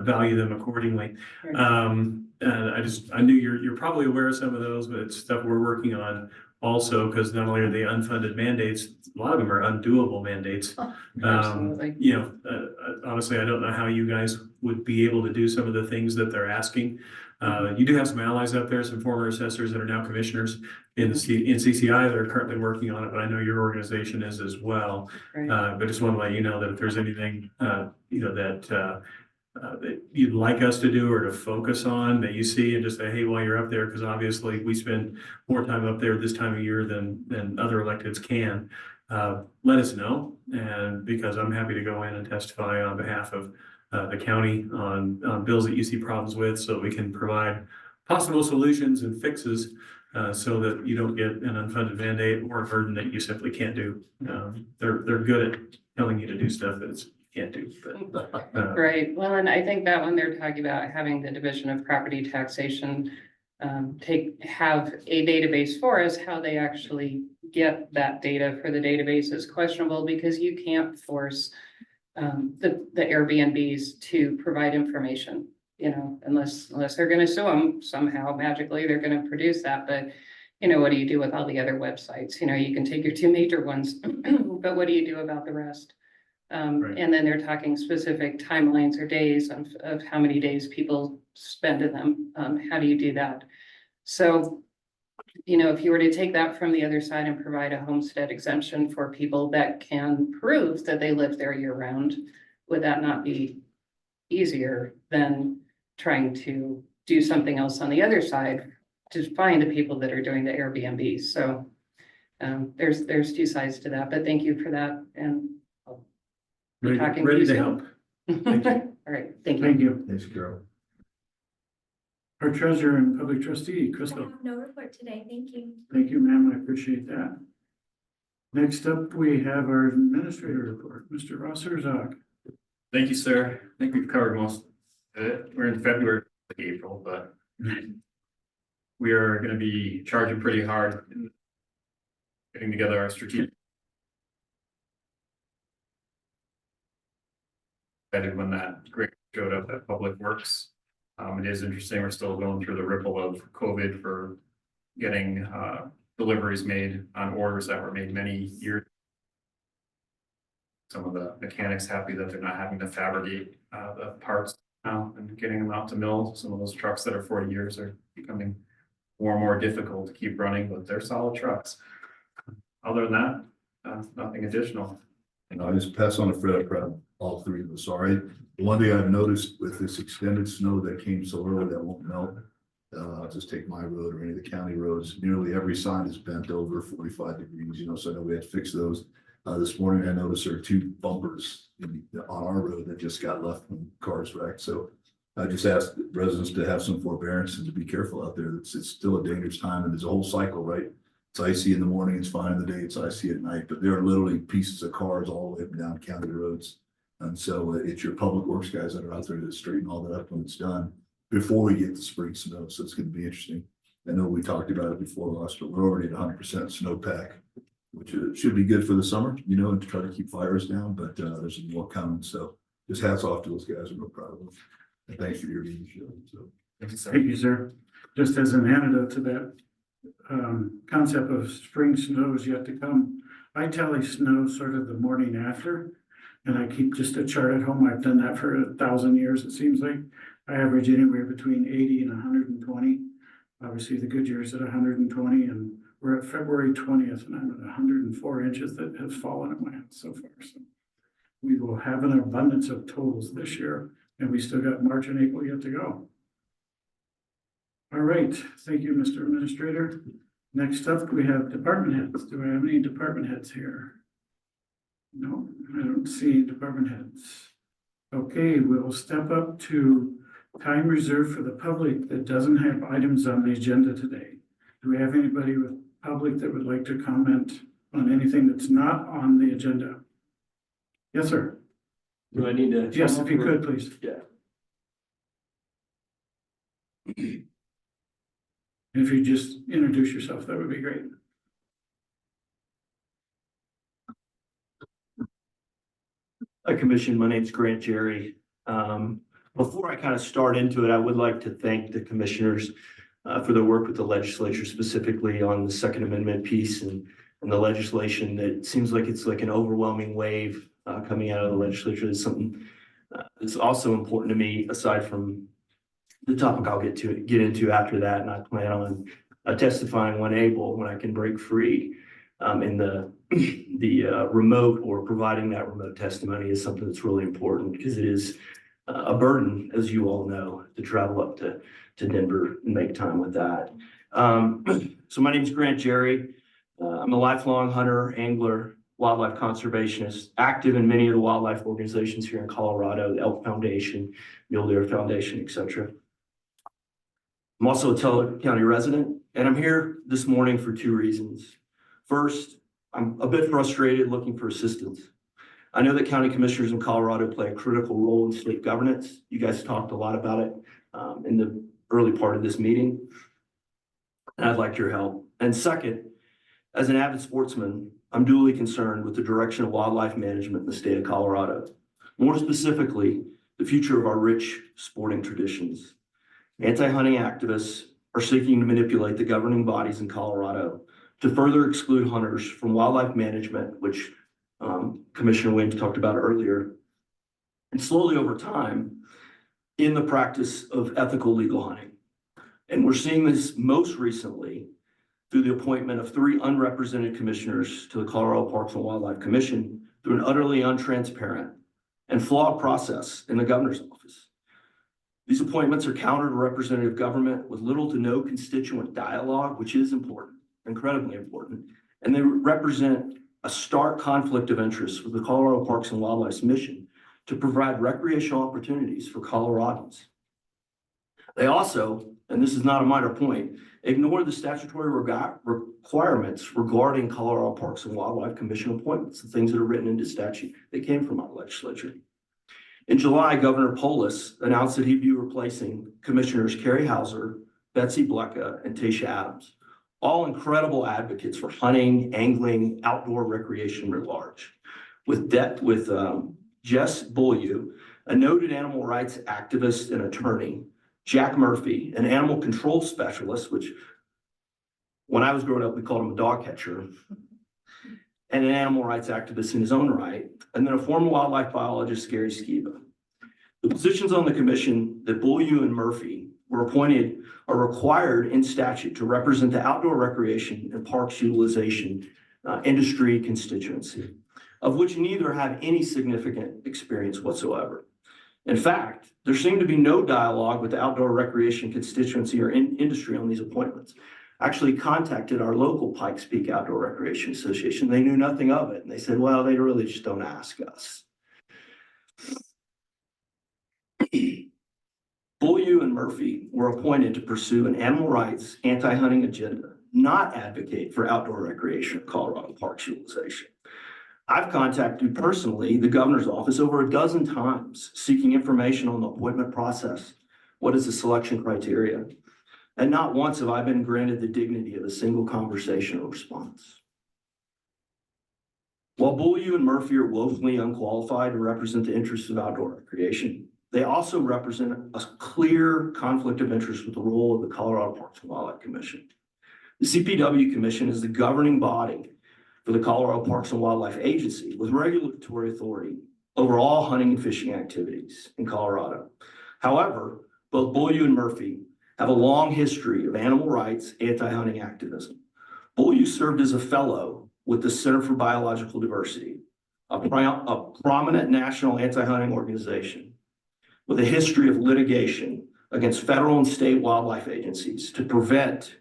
value them accordingly. And I knew you're probably aware of some of those, but it's stuff we're working on also, because not only are they unfunded mandates, a lot of them are undoable mandates. Absolutely. You know, honestly, I don't know how you guys would be able to do some of the things that they're asking. You do have some allies out there, some former assessors that are now commissioners in CCI that are currently working on it, but I know your organization is as well. Right. But just want to let you know that if there's anything, you know, that you'd like us to do or to focus on that you see and just say, hey, while you're up there, because obviously we spend more time up there this time of year than other electeds can. Let us know, and because I'm happy to go in and testify on behalf of the county on bills that you see problems with, so we can provide possible solutions and fixes so that you don't get an unfunded mandate or a burden that you simply can't do. They're good at telling you to do stuff that you can't do, but Right, well, and I think that when they're talking about having the Division of Property Taxation have a database for us, how they actually get that data for the database is questionable, because you can't force the Airbnbs to provide information, you know, unless they're gonna sue them somehow magically, they're gonna produce that, but you know, what do you do with all the other websites? You know, you can take your two major ones, but what do you do about the rest? Right. And then they're talking specific timelines or days of how many days people spend in them. How do you do that? So, you know, if you were to take that from the other side and provide a homestead exemption for people that can prove that they live there year round, would that not be easier than trying to do something else on the other side to find the people that are doing the Airbnbs? So there's two sides to that, but thank you for that, and I'll be talking ready you to soon. help. Thank you. All right, thank you. Thank you. Thanks, Carol. Our treasurer and public trustee, I Crystal. have no report today, thank you. Thank you, ma'am. I appreciate that. Next up, we have our administrator report, Mr. Rosserzog. Thank you, sir. I think we've covered most of it. We're in February, April, but we are gonna be charging pretty hard in getting together our strategic. When that grant showed up at Public Works. It is interesting, we're still going through the ripple of COVID for getting deliveries made on orders that were made many years. Some of the mechanics happy that they're not having to fabricate the parts now and getting them out to mill. Some of those trucks that are 40 years are becoming more and more difficult to keep running, but they're solid trucks. Other than that, nothing additional. And I just pass on a Fred, I'm proud, all three of us, all right? The one thing I've noticed with this extended snow that came so early that won't melt, I'll just take my road or any of the county roads, nearly every sign is bent over 45 degrees, you know, so I know we had to fix those. This morning I noticed there are two bumpers on our road that just got left when cars wrecked, so I just asked residents to have some forbearance and to be careful out there. It's still a dangerous time, and there's a whole cycle, right? It's icy in the morning, it's fine in the day, it's icy at night, but there are literally pieces of cars all the way up and down county roads. And so it's your public works guys that are out there to straighten all that up when it's done before we get to spring snow. So it's going to be interesting. I know we talked about it before us, but we're already at 100% snowpack, which should be good for the summer, you know, and to try to keep fires down, but there's more coming. So just hats off to those guys. We're real proud of them. And thanks for your leadership. So. Thank you, sir. Just as an antidote to that concept of spring snow is yet to come, I tally snow sort of the morning after, and I keep just a chart at home. I've done that for 1,000 years, it seems like. I average anywhere between 80 and 120. Obviously, the good years at 120, and we're at February 20th, and I'm at 104 inches that have fallen at my house so far. So we will have an abundance of totals this year, and we still got March and April yet to go. All right, thank you, Mr. Administrator. Next up, we have department heads. Do I have any department heads here? No, I don't see department heads. Okay, we'll step up to time reserved for the public that doesn't have items on the agenda today. Do we have anybody with public that would like to comment on anything that's not on the agenda? Yes, sir. Do I need to? Yes, if you could, please. Yeah. If you just introduce yourself, that would be great. Commission, my name's Grant Jerry. Before I kind of start into it, I would like to thank the commissioners for their work with the legislature, specifically on the Second Amendment piece and the legislation that seems like it's like an overwhelming wave coming out of the legislature. Is something that's also important to me, aside from the topic I'll get into after that. And I plan on testifying when able, when I can break free. In the remote, or providing that remote testimony, is something that's really important, because it is a burden, as you all know, to travel up to Denver and make time with that. So my name is Grant Jerry. I'm a lifelong hunter, angler, wildlife conservationist, active in many of the wildlife organizations here in Colorado, the Elk Foundation, Mule Deer Foundation, etc. I'm also a Teller County resident, and I'm here this morning for two reasons. First, I'm a bit frustrated looking for assistance. I know that county commissioners in Colorado play a critical role in state governance. You guys talked a lot about it in the early part of this meeting, and I'd like your help. And second, as an avid sportsman, I'm duly concerned with the direction of wildlife management in the state of Colorado. More specifically, the future of our rich sporting traditions. Anti-hunting activists are seeking to manipulate the governing bodies in Colorado to further exclude hunters from wildlife management, which Commissioner Williams talked about earlier, and slowly over time in the practice of ethical legal hunting. And we're seeing this most recently through the appointment of 3 unrepresented commissioners to the Colorado Parks and Wildlife Commission through an utterly untransparent and flawed process in the governor's office. These appointments are counter to representative government with little to no constituent dialogue, which is important, incredibly important, and they represent a stark conflict of interest with the Colorado Parks and Wildlife's mission to provide recreational opportunities for Coloradans. They also, and this is not a minor point, ignore the statutory requirements regarding Colorado Parks and Wildlife Commission appointments, the things that are written into statute that came from our legislature. In July, Governor Polis announced that he'd be replacing Commissioners Carrie Hauser, Betsy Blecka, and Tasha Adams, all incredible advocates for hunting, angling, outdoor recreation writ large. With Jess Beaulieu, a noted animal rights activist and attorney, Jack Murphy, an animal control specialist, which when I was growing up, we called him a dog catcher, and an animal rights activist in his own right, and then a former wildlife biologist, Gary Skiba. The positions on the commission that Beaulieu and Murphy were appointed are required in statute to represent the outdoor recreation and parks utilization industry constituency, of which neither have any significant experience whatsoever. In fact, there seemed to be no dialogue with the outdoor recreation constituency or industry on these appointments. I actually contacted our local Pikes Peak Outdoor Recreation Association. They knew nothing of it. And they said, well, they really just don't ask us. Beaulieu and Murphy were appointed to pursue an animal rights anti-hunting agenda, not advocate for outdoor recreation or Colorado parks utilization. I've contacted personally the governor's office over a dozen times seeking information on the appointment process. What is the selection criteria? And not once have I been granted the dignity of a single conversation or response. While Beaulieu and Murphy are woefully unqualified to represent the interests of outdoor recreation, they also represent a clear conflict of interest with the role of the Colorado Parks and Wildlife Commission. The CPW Commission is the governing body for the Colorado Parks and Wildlife Agency with regulatory authority over all hunting and fishing activities in Colorado. However, both Beaulieu and Murphy have a long history of animal rights, anti-hunting activism. Beaulieu served as a fellow with the Center for Biological Diversity, a prominent national anti-hunting organization with a history of litigation against federal and state wildlife agencies to prevent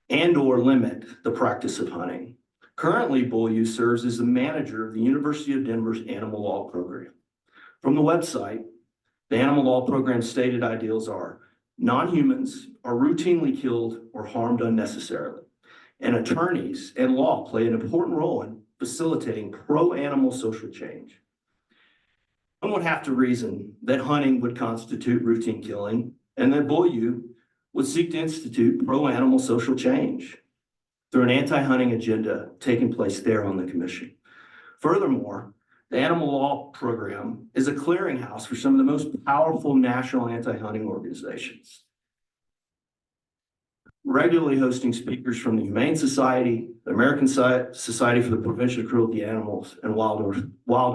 and or limit the practice of hunting. Currently, Beaulieu serves as the manager of the University of Denver's Animal Law Program. From the website, the Animal Law Program's stated ideals are non-humans are routinely killed or harmed unnecessarily, and attorneys and law play an important role in facilitating pro-animal social change. One would have to reason that hunting would constitute routine killing, and that Beaulieu would seek to institute pro-animal social change through an anti-hunting agenda taking place there on the commission. Furthermore, the Animal Law Program is a clearinghouse for some of the most powerful national anti-hunting organizations. regularly hosting speakers from the Humane Society, the American Society for the Prevention of Cruelty to Animals, and Wild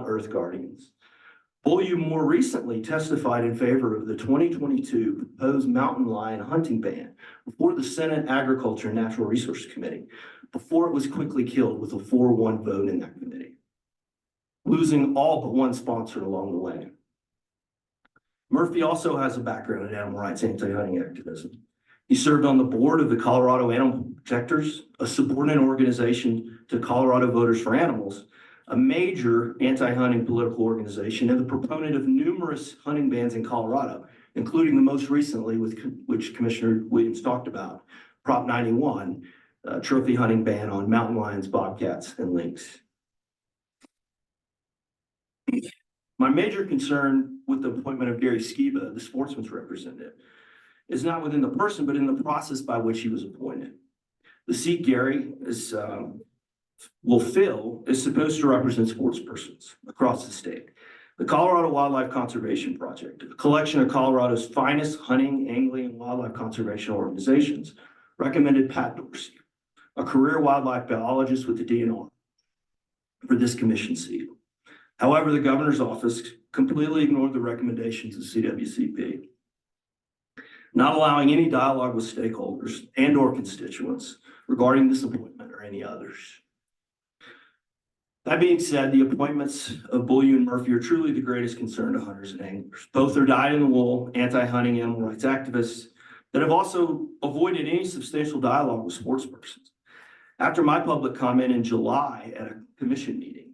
Earth Guardians. BoCC more recently testified in favor of the 2022 proposed mountain lion hunting ban before the Senate Agriculture and Natural Resources Committee, before it was quickly killed with a 4-1 vote in that committee, losing all but one sponsor along the way. Murphy also has a background in animal rights anti-hunting activism. He served on the board of the Colorado Animal Protectors, a subordinate organization to Colorado Voters for Animals, a major anti-hunting political organization, and the proponent of numerous hunting bans in Colorado, including the most recently, which Commissioner Williams talked about, Prop 91, trophy hunting ban on mountain lions, bobcats, and lynx. My major concern with the appointment of Gary Skiba, the sportsman's representative, is not within the person, but in the process by which he was appointed. The seat Gary will fill is supposed to represent sports persons across the state. The Colorado Wildlife Conservation Project, a collection of Colorado's finest hunting, angling, and wildlife conservation organizations, recommended Pat Dorsey, a career wildlife biologist with the DNR, for this commission seat. However, the governor's office completely ignored the recommendations of CWCP, not allowing any dialogue with stakeholders and/or constituents regarding this appointment or any others. That being said, the appointments of BoCC and Murphy are truly the greatest concern to hunters and anglers. Both are dyed-in-the-wool, anti-hunting animal rights activists that have also avoided any substantial dialogue with sportspersons. After my public comment in July at a commission meeting,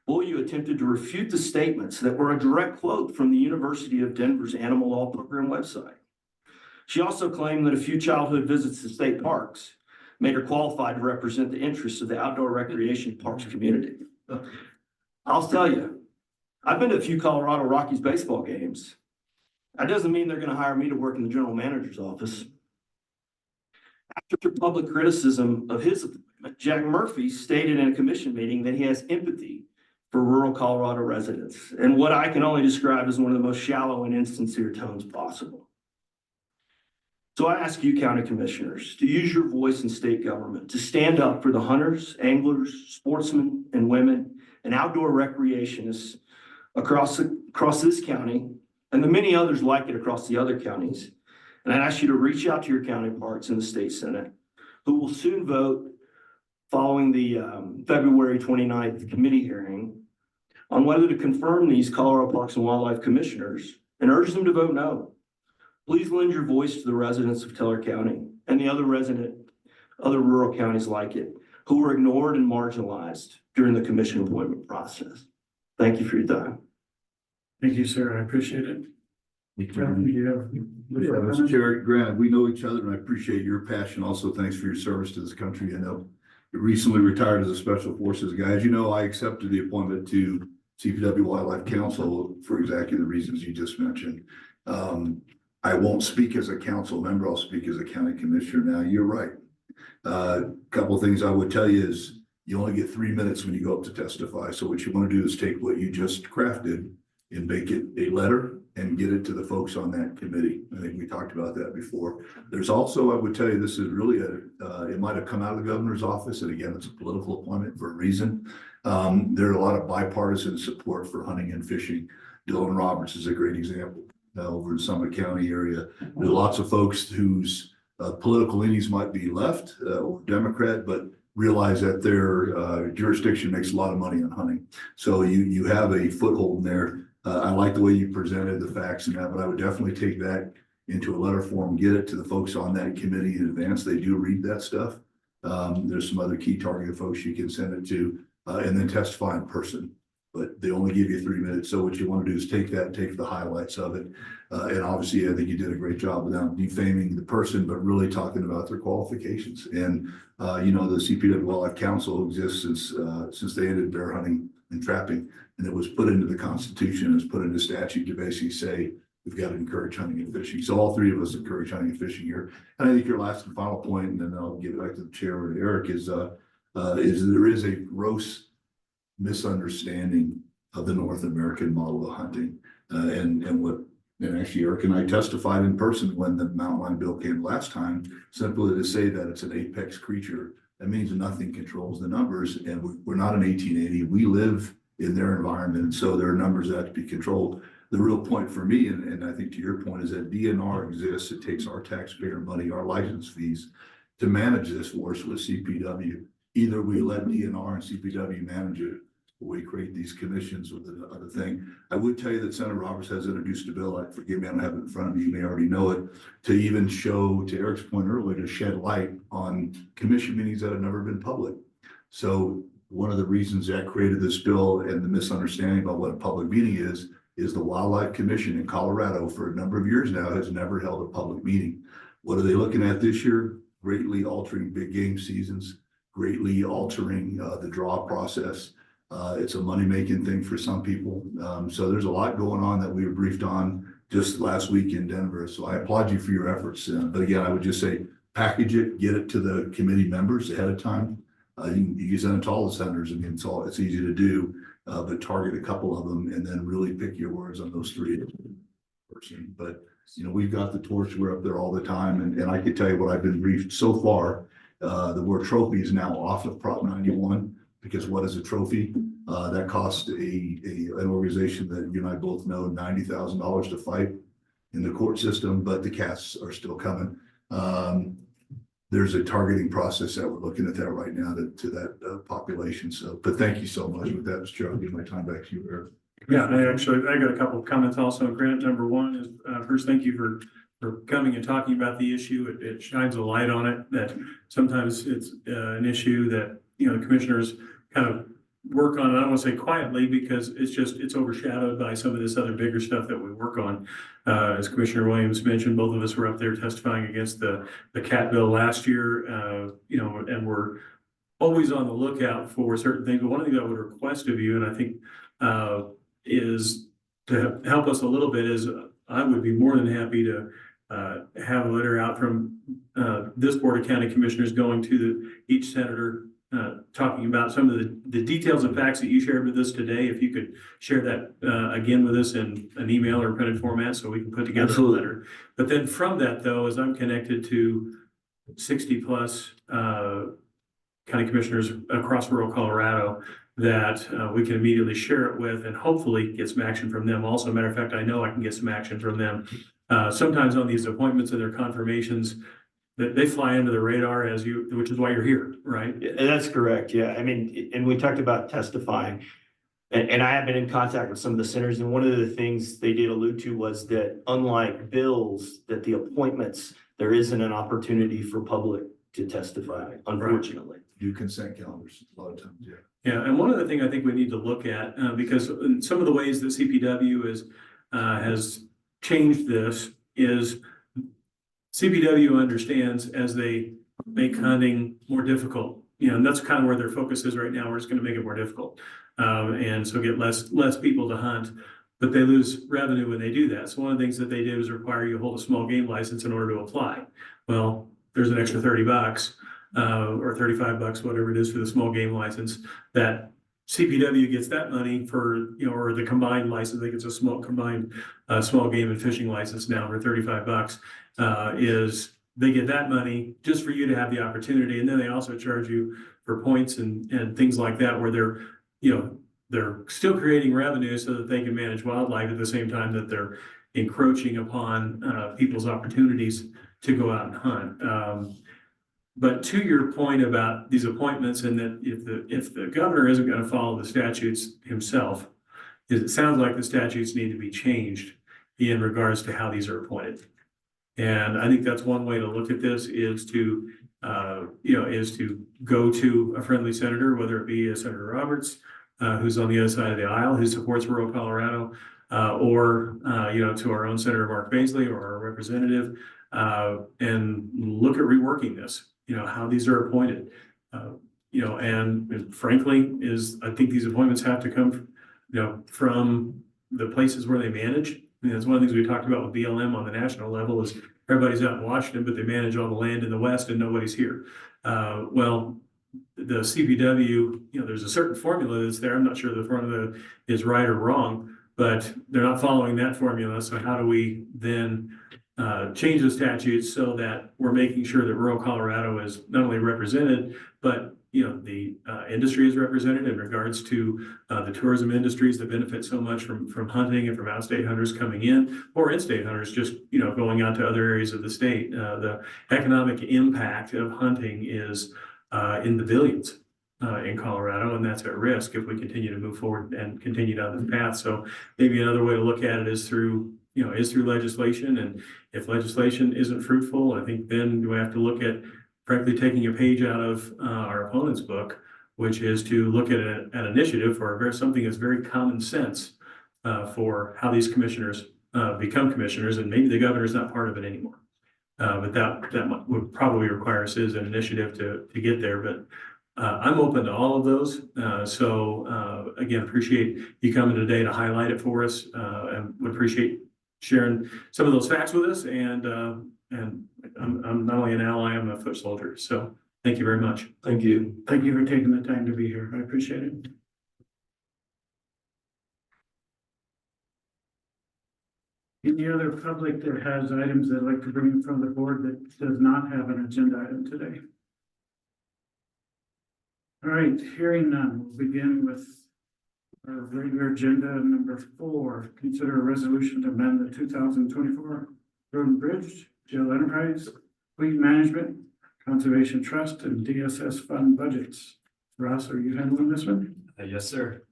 BoCC attempted to refute the statements that were a direct quote from the University of Denver's Animal Law Program website. She also claimed that a few childhood visits to state parks made her qualified to represent the interests of the outdoor recreation parks community. I'll tell you, I've been to a few Colorado Rockies baseball games. That doesn't mean they're going to hire me to work in the general manager's office. After public criticism of his appointment, Jack Murphy stated in a commission meeting that he has empathy for rural Colorado residents, and what I can only describe as one of the most shallow and insincere tones possible. So I ask you, county commissioners, to use your voice in state government to stand up for the hunters, anglers, sportsmen and women, and outdoor recreationists across this county and the many others like it across the other counties. And I ask you to reach out to your counterparts in the state Senate, who will soon vote following the February 29th committee hearing on whether to confirm these Colorado Parks and Wildlife commissioners, and urge them to vote no. Please lend your voice to the residents of Teller County and the other rural counties like it, who were ignored and marginalized during the commission appointment process. Thank you for your time. Thank you, sir. I appreciate it. Mr. Chair, Grant, we know each other and I appreciate your passion. Also, thanks for your service to this country. I know you recently retired as a special forces guy. As you know, I accepted the appointment to CPW Wildlife Council for exactly the reasons you just mentioned. I won't speak as a council member. I'll speak as a county commissioner. Now, you're right. Couple of things I would tell you is you only get 3 minutes when you go up to testify. So what you want to do is take what you just crafted and make it a letter and get it to the folks on that committee. I think we talked about that before. There's also, I would tell you, this is really it might have come out of the governor's office. And again, it's a political appointment for a reason. There are a lot of bipartisan support for hunting and fishing. Dylan Roberts is a great example. Over in Summit County area, there are lots of folks whose political leanings might be left or Democrat, but realize that their jurisdiction makes a lot of money on hunting. So you have a foothold in there. I like the way you presented the facts and that, but I would definitely take that into a letter form, get it to the folks on that committee in advance. They do read that stuff. There's some other key targeted folks you can send it to, and then testify in person. But they only give you 3 minutes. So what you want to do is take that, take the highlights of it. And obviously, I think you did a great job without defaming the person, but really talking about their qualifications. And, you know, the CPW Wildlife Council exists since they ended bear hunting and trapping. And it was put into the Constitution, it was put into statute to basically say, we've got to encourage hunting and fishing. So all three of us encourage hunting and fishing here. And I think your last and final point, and then I'll give it back to the chair or to Eric, is there is a gross misunderstanding of the North American model of hunting and what And actually, Eric and I testified in person when the mountain lion bill came last time, simply to say that it's an apex creature. That means nothing controls the numbers, and we're not in 1880. We live in their environment, and so there are numbers that have to be controlled. The real point for me, and I think to your point, is that DNR exists. It takes our taxpayer money, our license fees, to manage this for us with CPW. Either we let DNR and CPW manage it, or we create these commissions with the other thing. I would tell you that Senator Roberts has introduced a bill, forgive me, I don't have it in front of me, you may already know it, to even show, to Eric's point earlier, to shed light on commission meetings that have never been public. So one of the reasons that created this bill and the misunderstanding about what a public meeting is the Wildlife Commission in Colorado for a number of years now has never held a public meeting. What are they looking at this year? Greatly altering big game seasons, greatly altering the draw process. It's a money-making thing for some people. So there's a lot going on that we were briefed on just last week in Denver. So I applaud you for your efforts. But again, I would just say, package it, get it to the committee members ahead of time. You can send it to all the senators. I mean, it's easy to do, but target a couple of them and then really pick your words on those three. But we've got the torch. We're up there all the time. And I can tell you what I've been briefed so far. The word trophy is now off of Prop 91. Because what is a trophy? That costs an organization that you and I both know $90,000 to fight in the court system, but the cats are still coming. There's a targeting process that we're looking at that right now to that population. So, but thank you so much with that, Mr. Chair. I'll give my time back to you, Eric. Yeah, I got a couple of comments also. Grant, number one is, first, thank you for coming and talking about the issue. It shines a light on it that sometimes it's an issue that, the commissioners kind of work on. I don't want to say quietly because it's overshadowed by some of this other bigger stuff that we work on. As Commissioner Williams mentioned, both of us were up there testifying against the cat bill last year, and we're always on the lookout for certain things. But one thing I would request of you, and I think is to help us a little bit, is I would be more than happy to have a letter out from this Board of County Commissioners going to each senator, talking about some of the details and facts that you shared with us today. If you could share that again with us in an email or printed format so we can put together a letter. But then from that, though, as I'm connected to 60 plus county commissioners across rural Colorado, that we can immediately share it with and hopefully get some action from them. Also, matter of fact, I know I can get some action from them. Sometimes on these appointments and their confirmations, that they fly under the radar which is why you're here, right? That's correct. Yeah. I mean, and we talked about testifying, and I have been in contact with some of the senators. And one of the things they did allude to was that unlike bills, that the appointments, there isn't an opportunity for public to testify, unfortunately. Do consent calendars a lot of times. Yeah. Yeah. And one other thing I think we need to look at, because in some of the ways that CPW has changed this is CPW understands as they make hunting more difficult, and that's kind of where their focus is right now. We're just going to make it more difficult. And so get less people to hunt, but they lose revenue when they do that. So one of the things that they did was require you to hold a small game license in order to apply. Well, there's an extra $30 or $35, whatever it is for the small game license that CPW gets that money for, or the combined license. I think it's a small combined small game and fishing license now for $35. Is they get that money just for you to have the opportunity, and then they also charge you for points and things like that, where they're still creating revenue so that they can manage wildlife at the same time that they're encroaching upon people's opportunities to go out and hunt. But to your point about these appointments, and that if the governor isn't going to follow the statutes himself, it sounds like the statutes need to be changed in regards to how these are appointed. And I think that's one way to look at this is to go to a friendly senator, whether it be Senator Roberts, who's on the other side of the aisle, who supports rural Colorado, or to our own Senator Mark Baisley or our representative, and look at reworking this. How these are appointed. And frankly, I think these appointments have to come, from the places where they manage. I mean, that's one of the things we talked about with BLM on the national level is everybody's out in Washington, but they manage all the land in the West and nobody's here. Well, the CPW, there's a certain formula that's there. I'm not sure the formula is right or wrong, but they're not following that formula. So how do we then change the statutes so that we're making sure that rural Colorado is not only represented, but the industry is represented in regards to the tourism industries that benefit so much from hunting and from out-of-state hunters coming in, or in-state hunters just going out to other areas of the state. The economic impact of hunting is in the billions in Colorado, and that's at risk if we continue to move forward and continue down this path. So maybe another way to look at it is through legislation. And if legislation isn't fruitful, I think then we have to look at, frankly, taking a page out of our opponent's book, which is to look at an initiative for something that's very common sense for how these commissioners become commissioners, and maybe the governor's not part of it anymore. But that would probably require a citizen initiative to get there. But I'm open to all of those. So again, appreciate you coming today to highlight it for us, and would appreciate sharing some of those facts with us. And I'm not only an ally, I'm a foot soldier. So thank you very much. Thank you. Thank you for taking the time to be here. I appreciate it. Any other public that has items they'd like to bring in front of the board that does not have an agenda item today? All right, hearing none, we'll begin with our regular agenda number 4. Consider a resolution to amend the 2024 Road and Bridge, Jail Enterprise, Fleet Management, Conservation Trust, and DSS fund budgets. Ross, are you handling this one? Yes, sir.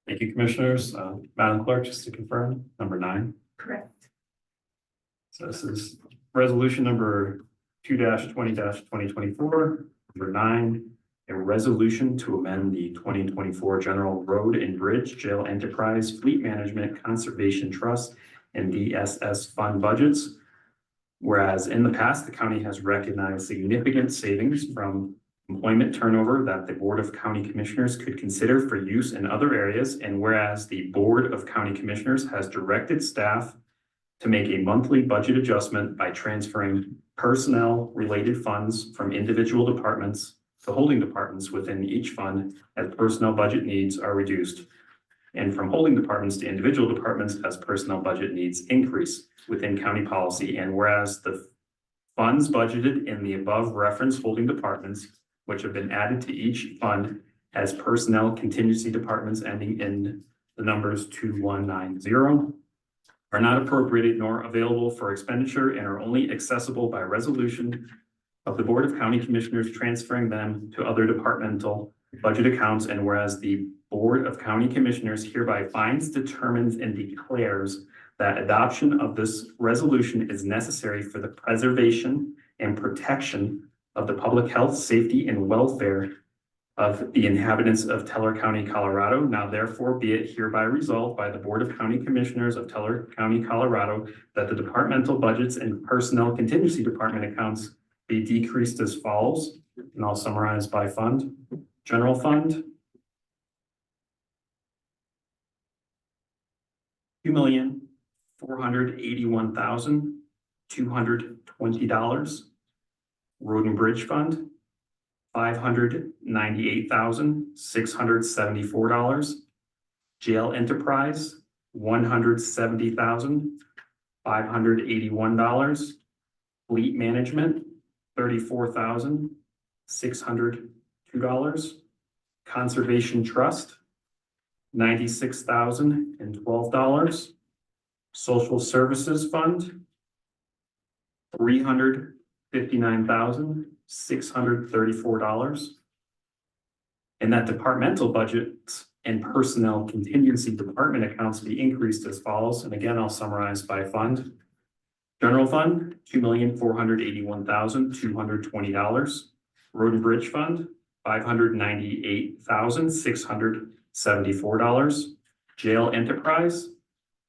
Thank you, Commissioners. Madam Clerk, just to confirm, number 9. Correct. So this is resolution number 2-20-2024, number 9, a resolution to amend the 2024 General Road and Bridge, Jail Enterprise, Fleet Management, Conservation Trust, and DSS fund budgets. Whereas in the past, the county has recognized significant savings from employment turnover that the Board of County Commissioners could consider for use in other areas. And whereas the Board of County Commissioners has directed staff to make a monthly budget adjustment by transferring personnel-related funds from individual departments to holding departments within each fund as personnel budget needs are reduced, and from holding departments to individual departments as personnel budget needs increase within county policy. And whereas the funds budgeted in the above referenced holding departments, which have been added to each fund as personnel contingency departments ending in the numbers 2190, are not appropriated nor available for expenditure and are only accessible by resolution of the Board of County Commissioners transferring them to other departmental budget accounts. And whereas the Board of County Commissioners hereby finds, determines, and declares that adoption of this resolution is necessary for the preservation and protection of the public health, safety, and welfare of the inhabitants of Teller County, Colorado. Now therefore be it hereby resolved by the Board of County Commissioners of Teller County, Colorado, that the departmental budgets and personnel contingency department accounts be decreased as follows. And I'll summarize by fund. General fund, $2,481,220. Road and Bridge Fund, $598,674. Jail Enterprise, $170,581. Fleet Management, $34,602. Conservation Trust, $96,012. Social Services Fund, $359,634. And that departmental budgets and personnel contingency department accounts be increased as follows. And again, I'll summarize by fund. General Fund, $2,481,220. Road and Bridge Fund, $598,674. Jail Enterprise,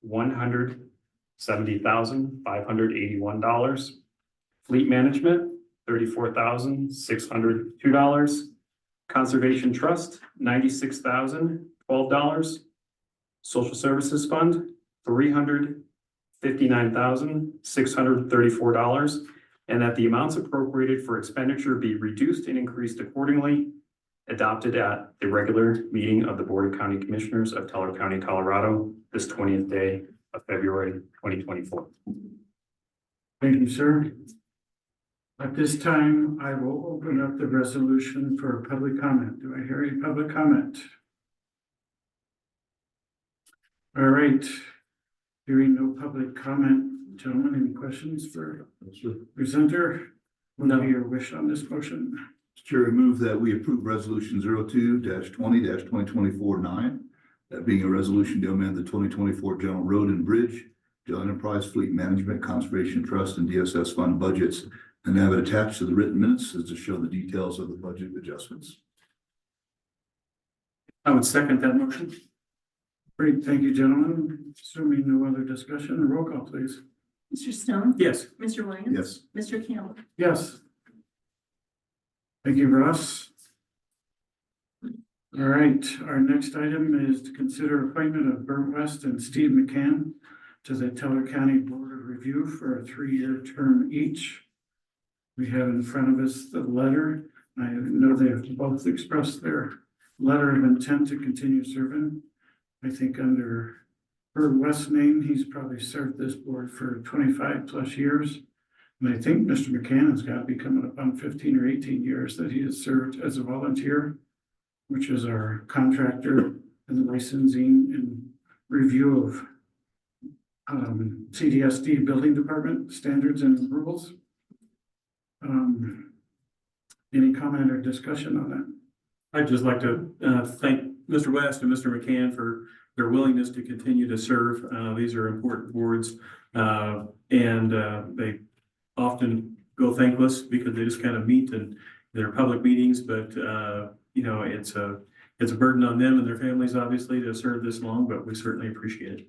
$170,581. Fleet Management, $34,602. Conservation Trust, $96,012. Social Services Fund, $359,634. and that the amounts appropriated for expenditure be reduced and increased accordingly, adopted at the regular meeting of the Board of County Commissioners of Teller County, Colorado, this 20th day of February 2024. Thank you, sir. At this time, I will open up the resolution for public comment. Do I hear any public comment? All right. Hearing no public comment, gentlemen, any questions for presenter? What would be your wish on this motion? Chair, I move that we approve resolution 02-20-2024-9. That being a resolution to amend the 2024 General Road and Bridge, General Enterprise Fleet Management, Conservation Trust, and DSS fund budgets, and have it attached to the written minutes as to show the details of the budget adjustments. I would second that motion. Great, thank you, gentlemen. Assuming no other discussion, roll call, please. Mr. Stone? Yes. Mr. Williams? Yes. Mr. Campbell? Yes. Thank you, Ross. All right, our next item is to consider appointment of Bert West and Steve McCann to the Teller County Board of Review for a 3-year term each. We have in front of us the letter. I know they have both expressed their letter of intent to continue serving. I think under Bert West's name, he's probably served this board for 25 plus years. And I think Mr. McCann has got to be coming up on 15 or 18 years that he has served as a volunteer, which is our contractor and licensing and review of CDSD building department standards and rules. Any comment or discussion on that? I'd just like to thank Mr. West and Mr. McCann for their willingness to continue to serve. These are important boards, and they often go thankless because they just kind of meet in their public meetings, but you know, it's a burden on them and their families, obviously, to serve this long, but we certainly appreciate it.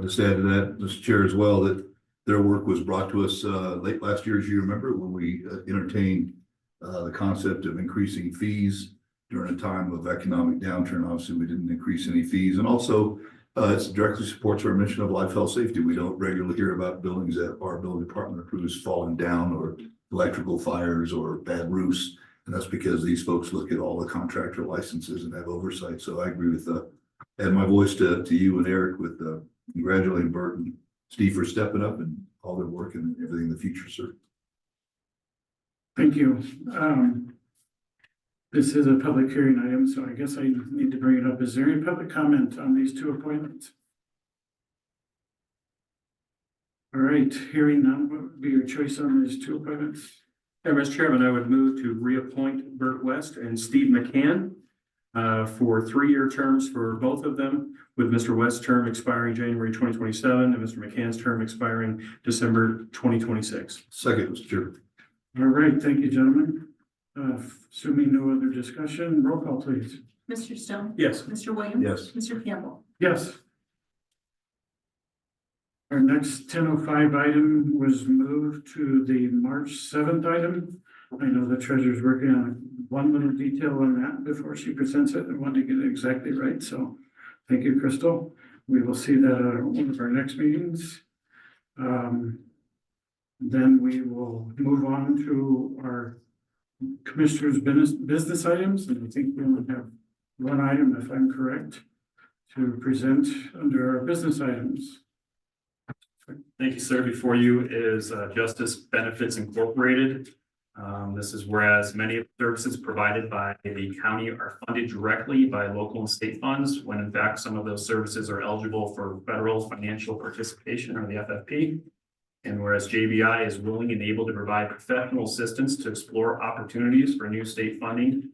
Just add to that, Mr. Chair, as well, that their work was brought to us late last year, as you remember, when we entertained the concept of increasing fees during a time of economic downturn. Obviously, we didn't increase any fees, and also it directly supports our mission of life, health, safety. We don't regularly hear about buildings that our building department approves falling down, or electrical fires, or bad roofs, and that's because these folks look at all the contractor licenses and have oversight. So I agree with add my voice to you and Eric with congratulating Bert and Steve for stepping up and all their work and everything in the future, sir. Thank you. This is a public hearing item, so I guess I need to bring it up. Is there any public comment on these two appointments? All right, hearing none, what would be your choice on these two appointments? Yeah, Mr. Chairman, I would move to reappoint Bert West and Steve McCann for 3-year terms for both of them, with Mr. West's term expiring January 2027 and Mr. McCann's term expiring December 2026. Second, Mr. Chair. All right, thank you, gentlemen. Assuming no other discussion, roll call, please. Mr. Stone? Yes. Mr. Williams? Yes. Mr. Campbell? Yes. Our next 10:05 item was moved to the March 7th item. I know the treasurer's working on one little detail on that before she presents it. I want to get it exactly right. So thank you, Crystal. We will see that at one of our next meetings. Then we will move on to our commissioner's business items. And I think we only have one item, if I'm correct, to present under our business items. Thank you, sir. Before you is Justice Benefits Incorporated. This is whereas many of the services provided by the county are funded directly by local and state funds, when in fact some of those services are eligible for federal financial participation, or the FFP. And whereas JBI is willing and able to provide professional assistance to explore opportunities for new state funding,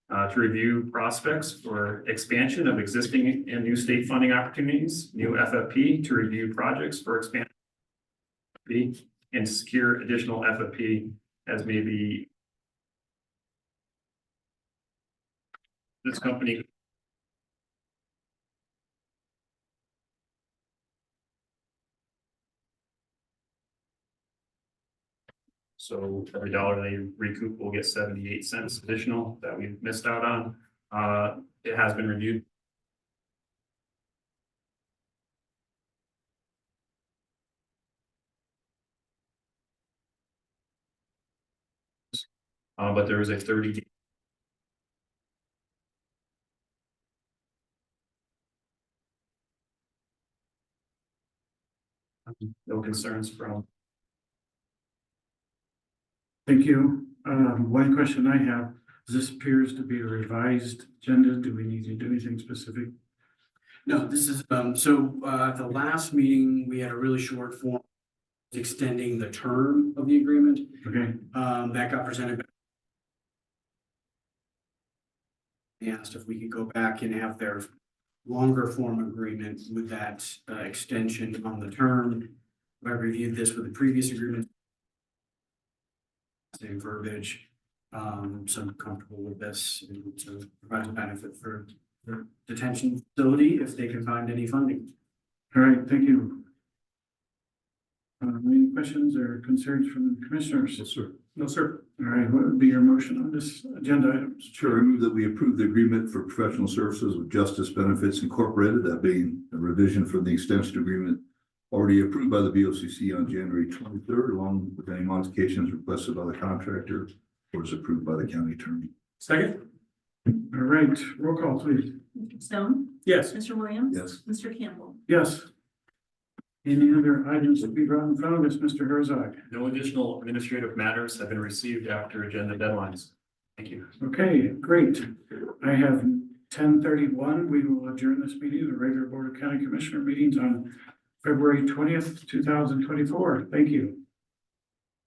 to review prospects for expansion of existing and new state funding opportunities, new FFP, to review projects for expansion, and to secure additional FFP as may be. This company so every dollar they recoup will get 78 cents additional that we missed out on. It has been reviewed. But there is a 30-day. No concerns from. Thank you. One question I have, this appears to be a revised agenda. Do we need to do anything specific? No, this is, at the last meeting, we had a really short form extending the term of the agreement. Okay, That got presented. They asked if we could go back and have their longer form agreement with that extension on the term. I reviewed this with the previous agreement. Same verbiage, so I'm comfortable with this and to provide a benefit for the detention facility if they can find any funding. all right, thank you. Any questions or concerns from the commissioners? Yes, sir. No, sir. All right, what would be your motion on this agenda items? Sure, I move that we approve the agreement for professional services with Justice Benefits Incorporated, that being a revision from the extension agreement already approved by the BoCC on January 23rd, along with any modifications requested by the contractor or is approved by the county attorney. Second? All right, roll call, please. Mr. Stone, Yes. Mr. Williams. Yes. Mr. Campbell. Yes. Any other items to be brought in front of us, Mr. Herzog? No additional administrative matters have been received after agenda deadlines. Thank you. Okay, great. I have 10:31. We will adjourn this meeting, the regular Board of County Commissioner meetings on February 20th, 2024. Thank you.